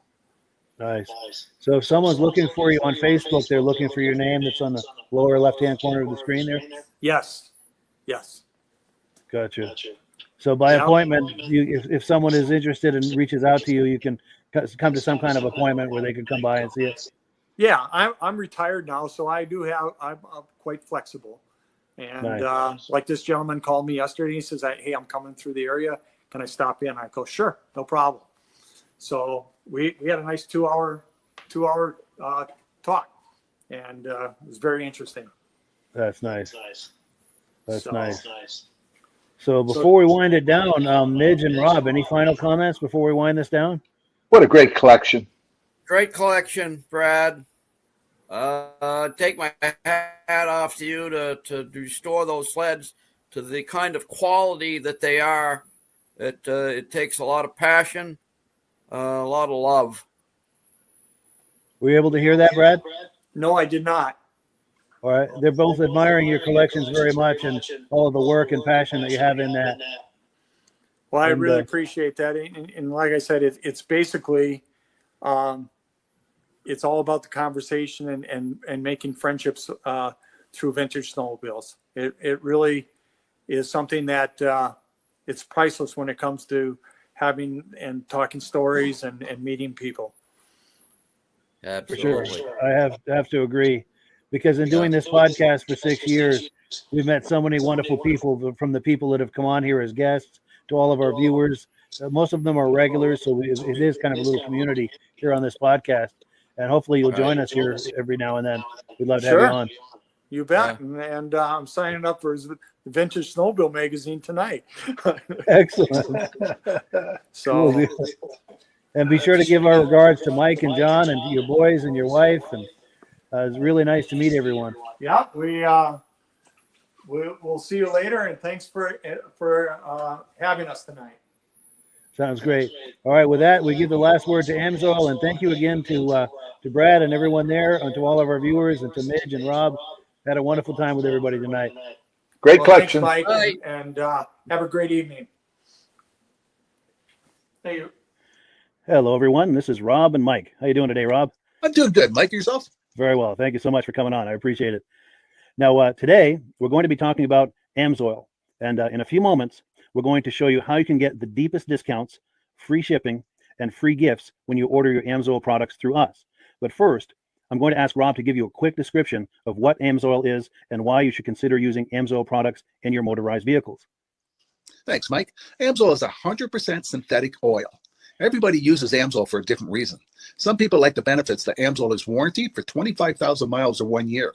Nice. So if someone's looking for you on Facebook, they're looking for your name that's on the lower left-hand corner of the screen there? Yes. Gotcha. So by appointment, if someone is interested and reaches out to you, you can come to some kind of appointment where they can come by and see it? Yeah, I'm retired now, so I'm quite flexible. And Nice. like this gentleman called me yesterday. He says, hey, I'm coming through the area. Can I stop in? I go, sure, no problem. So we had a nice two-hour talk, and it was very interesting. That's nice. That's So- nice. So before we wind it down, Midge and Rob, any final comments before we wind this down? What a great collection. Great collection, Brad. Take my hat off to you to restore those sleds to the kind of quality that they are. It takes a lot of passion, a lot of love. Were you able to hear that, Brad? No, I did not. All right. They're both admiring your collections very much and all of the work and passion that you have in that. Well, I And, really appreciate that. And like I said, it's basically, it's all about the conversation and making friendships through vintage snowmobiles. It really is something that it's priceless when it comes to having and talking stories and meeting people. Absolutely. For sure. I have to agree, because in doing this podcast for 6 years, we've met so many wonderful people, from the people that have come on here as guests to all of our viewers. Most of them are regulars, so it is kind of a little community here on this podcast. And hopefully you'll join us here every now and then. We'd love to have you on. You bet. And I'm signing up for the Vintage Snowmobile magazine tonight. Excellent. So, Cool. And be sure to give our regards to Mike and John and to your boys and your wife. And it's really nice to meet everyone. yeah, we'll see you later. And thanks for having us tonight. Sounds great. All right, with that, we give the last word to Amsoil, and thank you again to Brad and everyone there, and to all of our viewers, and to Midge and Rob. Had a wonderful time with everybody tonight. Great Well, collection. thanks, Mike, and have a great evening. Thank you. Hello, everyone. This is Rob and Mike. How you doing today, Rob? I'm doing good. Mike, yourself? Very well. Thank you so much for coming on. I appreciate it. Now, today, we're going to be talking about Amsoil, and in a few moments, we're going to show you how you can get the deepest discounts, free shipping, and free gifts when you order your Amsoil products through us. But first, I'm going to ask Rob to give you a quick description of what Amsoil is and why you should consider using Amsoil products in your motorized vehicles. Thanks, Mike. Amsoil is 100% synthetic oil. Everybody uses Amsoil for a different reason. Some people like the benefits that Amsoil is warranted for 25,000 miles or 1 year.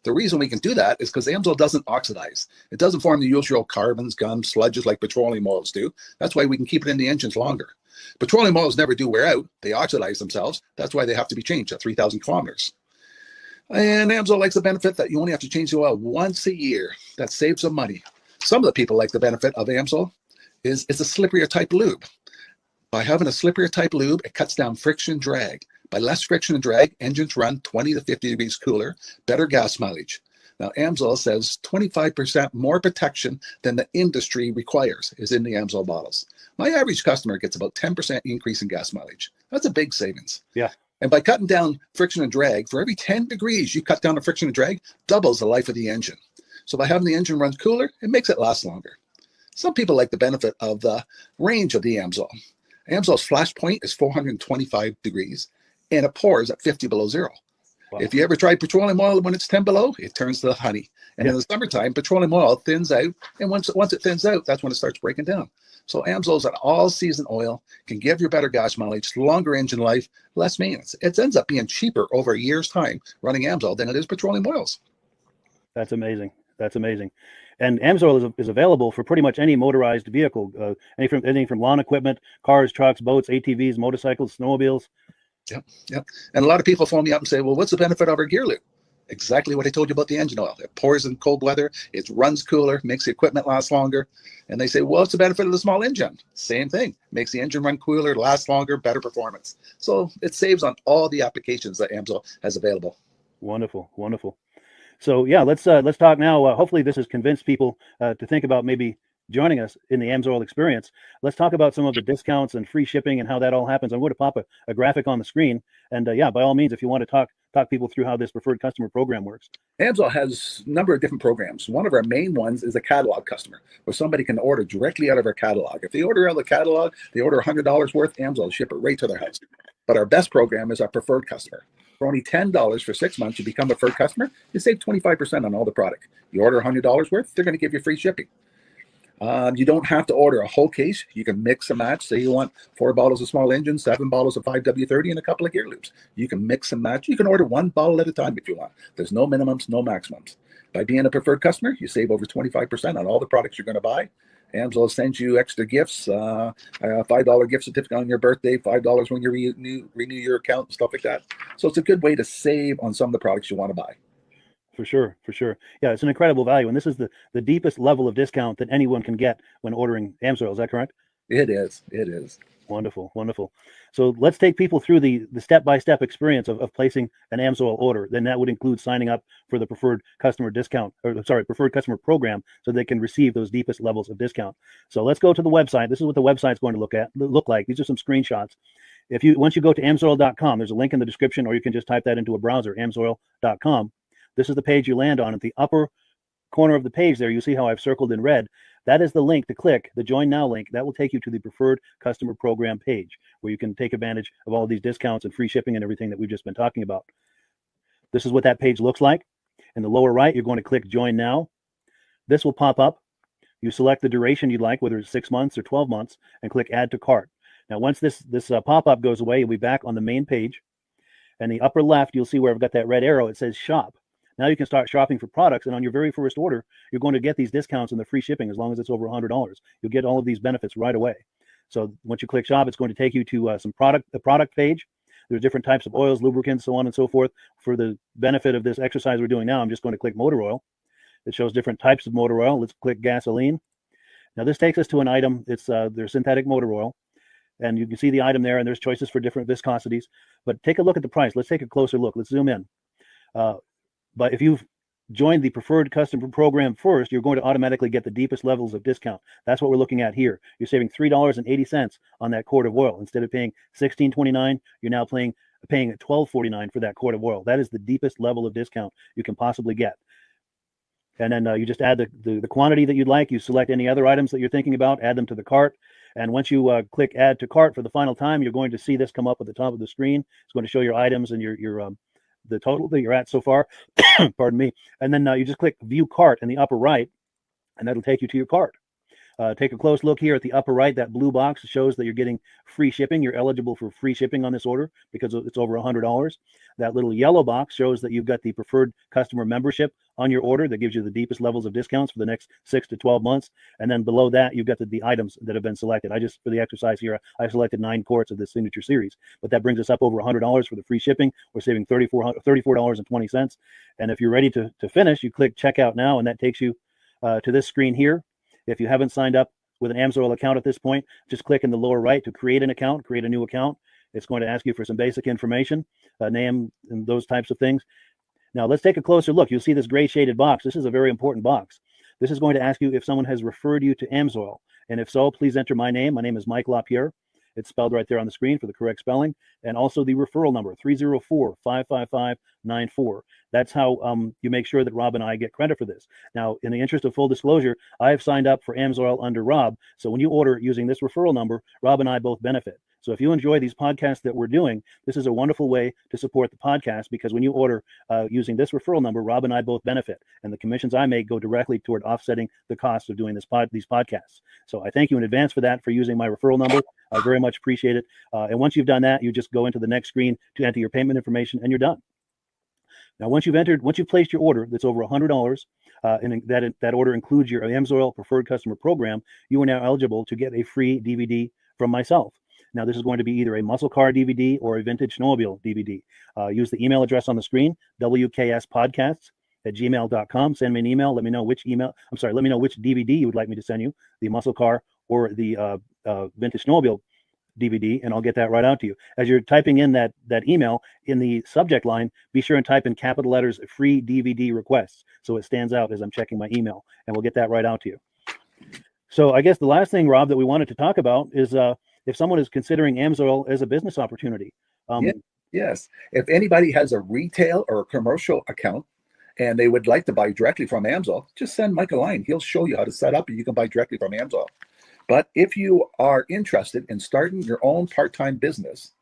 The reason we can do that is because Amsoil doesn't oxidize. It doesn't form the usual carbons, gums, sludges like petroleum oils do. That's why we can keep it in the engines longer. Petroleum oils never do wear out. They oxidize themselves. That's why they have to be changed at 3,000 kilometers. And Amsoil likes the benefit that you only have to change the oil once a year. That saves some money. Some of the people like the benefit of Amsoil is it's a slipperier type lube. By having a slipperier type lube, it cuts down friction and drag. By less friction and drag, engines run 20 to 50 degrees cooler, better gas mileage. Now, Amsoil says 25% more protection than the industry requires is in the Amsoil bottles. My average customer gets about 10% increase in gas mileage. That's a big savings. Yeah. And by cutting down friction and drag, for every 10 degrees you cut down the friction and drag, doubles the life of the engine. So by having the engine run cooler, it makes it last longer. Some people like the benefit of the range of the Amsoil. Amsoil's flash point is 425 degrees, and it pours at 50 below zero. Wow. If you ever tried petroleum oil when it's 10 below, it turns to honey. And in the summertime, petroleum oil thins out. And once it thins out, that's when it starts breaking down. So Amsoil is an all-season oil, can give you better gas mileage, longer engine life, less maintenance. It ends up being cheaper over a year's time running Amsoil than it is petroleum oils. That's amazing. That's amazing. And Amsoil is available for pretty much any motorized vehicle, anything from lawn equipment, cars, trucks, boats, ATVs, motorcycles, snowmobiles. Yep. And a lot of people phone me up and say, well, what's the benefit of our gear loop? Exactly what I told you about the engine oil. It pours in cold weather, it runs cooler, makes the equipment last longer. And they say, well, what's the benefit of the small engine? Same thing. Makes the engine run cooler, last longer, better performance. So it saves on all the applications that Amsoil has available. Wonderful, wonderful. So yeah, let's talk now. Hopefully this has convinced people to think about maybe joining us in the Amsoil experience. Let's talk about some of the discounts and free shipping and how that all happens. I'm going to pop a graphic on the screen. And yeah, by all means, if you want to talk people through how this preferred customer program works. Amsoil has a number of different programs. One of our main ones is a catalog customer, where somebody can order directly out of our catalog. If they order out of the catalog, they order $100 worth, Amsoil will ship it right to their house. But our best program is our preferred customer. For only $10 for 6 months, you become a preferred customer, you save 25% on all the product. You order $100 worth, they're going to give you free shipping. You don't have to order a whole case. You can mix and match. Say you want 4 bottles of small engine, 7 bottles of 5W30, and a couple of gear loops. You can mix and match. You can order 1 bottle at a time if you want. There's no minimums, no maximums. By being a preferred customer, you save over 25% on all the products you're going to buy. Amsoil sends you extra gifts, a $5 gift certificate on your birthday, $5 when you renew your account, and stuff like that. So it's a good way to save on some of the products you want to buy. For sure. Yeah, it's an incredible value. And this is the deepest level of discount that anyone can get when ordering Amsoil. Is that correct? It is. Wonderful. So let's take people through the step-by-step experience of placing an Amsoil order. Then that would include signing up for the preferred customer preferred customer program, so they can receive those deepest levels of discount. So let's go to the website. This is what the website's going to look like. These are some screenshots. Once you go to amsoil.com, there's a link in the description, or you can just type that into a browser, amsoil.com. This is the page you land on. At the upper corner of the page there, you see how I've circled in red. That is the link to click, the Join Now link. That will take you to the Preferred Customer Program page, where you can take advantage of all of these discounts and free shipping and everything that we've just been talking about. This is what that page looks like. In the lower right, you're going to click Join Now. This will pop up. You select the duration you'd like, whether it's 6 months or 12 months, and click Add to Cart. Now, once this pop-up goes away, you'll be back on the main page. And the upper left, you'll see where I've got that red arrow. It says Shop. Now you can start shopping for products, and on your very first order, you're going to get these discounts and the free shipping as long as it's over $100. You'll get all of these benefits right away. So once you click Shop, it's going to take you to the product page. There's different types of oils, lubricants, so on and so forth. For the benefit of this exercise we're doing now, I'm just going to click motor oil. It shows different types of motor oil. Let's click gasoline. Now this takes us to an item. It's their synthetic motor oil. And you can see the item there, and there's choices for different viscosities. But take a look at the price. Let's take a closer look. Let's zoom in. But if you've joined the preferred customer program first, you're going to automatically get the deepest levels of discount. That's what we're looking at here. You're saving $3.80 on that quart of oil. Instead of paying $16.29, you're now paying $12.49 for that quart of oil. That is the deepest level of discount you can possibly get. And then you just add the quantity that you'd like. You select any other items that you're thinking about, add them to the cart. And once you click Add to Cart for the final time, you're going to see this come up at the top of the screen. It's going to show your items and your the total that you're at so far. Pardon me. And then you just click View Cart in the upper right, and that'll take you to your cart. Take a close look here at the upper right. That blue box shows that you're getting free shipping. You're eligible for free shipping on this order because it's over $100. That little yellow box shows that you've got the preferred customer membership on your order. That gives you the deepest levels of discounts for the next 6 to 12 months. And then below that, you've got the items that have been selected. For the exercise here, I selected 9 quarts of the signature series, but that brings us up over $100 for the free shipping. We're saving $34.20. And if you're ready to finish, you click Checkout Now, and that takes you to this screen here. If you haven't signed up with an Amsoil account at this point, just click in the lower right to create a new account. It's going to ask you for some basic information, name, and those types of things. Now let's take a closer look. You'll see this gray shaded box. This is a very important box. This is going to ask you if someone has referred you to Amsoil. And if so, please enter my name. My name is Mike LaPierre. It's spelled right there on the screen for the correct spelling. And also the referral number, 304-555-94. That's how you make sure that Rob and I get credit for this. Now, in the interest of full disclosure, I have signed up for Amsoil under Rob. So when you order using this referral number, Rob and I both benefit. So if you enjoy these podcasts that we're doing, this is a wonderful way to support the podcast, because when you order using this referral number, Rob and I both benefit, and the commissions I make go directly toward offsetting the cost of doing these podcasts. So I thank you in advance for that, for using my referral number. I very much appreciate it. And once you've done that, you just go into the next screen to enter your payment information, and you're done. Now, once you've placed your order that's over $100, and that order includes your Amsoil Preferred Customer Program, you are now eligible to get a free DVD from myself. Now, this is going to be either a muscle car DVD or a vintage snowmobile DVD. Use the email address on the screen, wkspodcasts@gmail.com. Send me an email. Let me know which DVD you would like me to send you, the muscle car or the vintage snowmobile DVD, and I'll get that right out to you. As you're typing in that email, in the subject line, be sure and type in capital letters "free DVD requests" so it stands out as I'm checking my email, and we'll get that right out to you. So I guess the last thing, Rob, that we wanted to talk about is if someone is considering Amsoil as a business opportunity. Yes. If anybody has a retail or a commercial account and they would like to buy directly from Amsoil, just send Mike a line. He'll show you how to set up, and you can buy directly from Amsoil. But if you are interested in starting your own part-time business,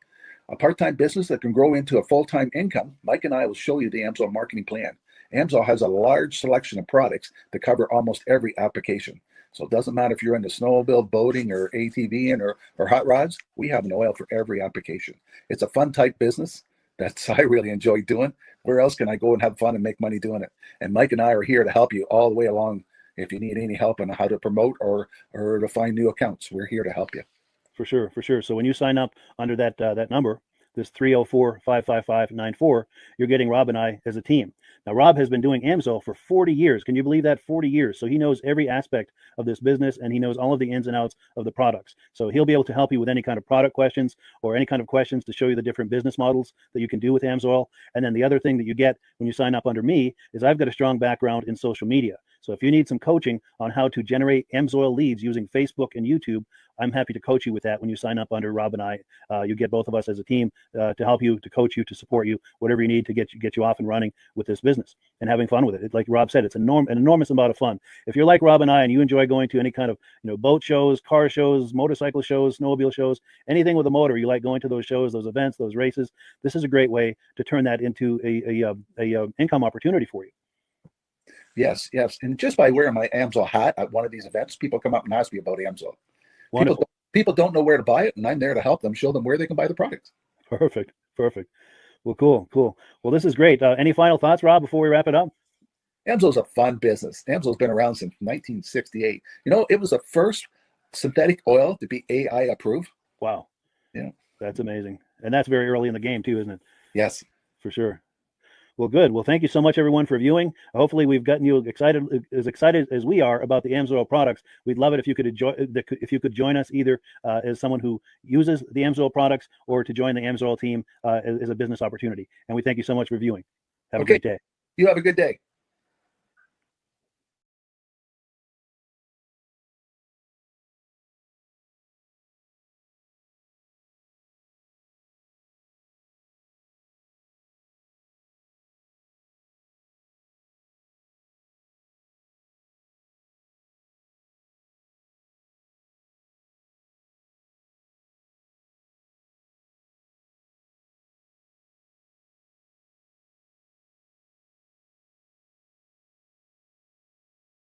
a part-time business that can grow into a full-time income, Mike and I will show you the Amsoil marketing plan. Amsoil has a large selection of products that cover almost every application. So it doesn't matter if you're into snowmobile, boating, or ATVing, or hot rods. We have an oil for every application. It's a fun type business that I really enjoy doing. Where else can I go and have fun and make money doing it? And Mike and I are here to help you all the way along. If you need any help on how to promote or to find new accounts, we're here to help you. For sure. So when you sign up under that number, this 304-555-94, you're getting Rob and I as a team. Now, Rob has been doing Amsoil for 40 years. Can you believe that? 40 years. So he knows every aspect of this business, and he knows all of the ins and outs of the products. So he'll be able to help you with any kind of product questions or any kind of questions to show you the different business models that you can do with Amsoil. And then the other thing that you get when you sign up under me is I've got a strong background in social media. So if you need some coaching on how to generate Amsoil leads using Facebook and YouTube, I'm happy to coach you with that when you sign up under Rob and I. You get both of us as a team to help you, to coach you, to support you, whatever you need to get you off and running with this business and having fun with it. Like Rob said, it's an enormous amount of fun. If you're like Rob and I and you enjoy going to any kind of boat shows, car shows, motorcycle shows, snowmobile shows, anything with a motor, you like going to those shows, those events, those races, this is a great way to turn that into a income opportunity for you. Yes. And just by wearing my Amsoil hat at one of these events, people come up and ask me about Amsoil. People don't know where to buy it, and I'm there to help them, show them where they can buy the product. Perfect. Well, cool. Well, this is great. Any final thoughts, Rob, before we wrap it up? Amsoil's a fun business. Amsoil's been around since 1968. It was the first synthetic oil to be AI approved. Wow. Yeah. That's amazing. And that's very early in the game too, isn't it? Yes. For sure. Well, good. Well, thank you so much, everyone, for viewing. Hopefully, we've gotten you excited as we are about the Amsoil products. We'd love it if you could join us either as someone who uses the Amsoil products or to join the Amsoil team as a business opportunity. And we thank you so much for viewing. Have a great day. You have a good day.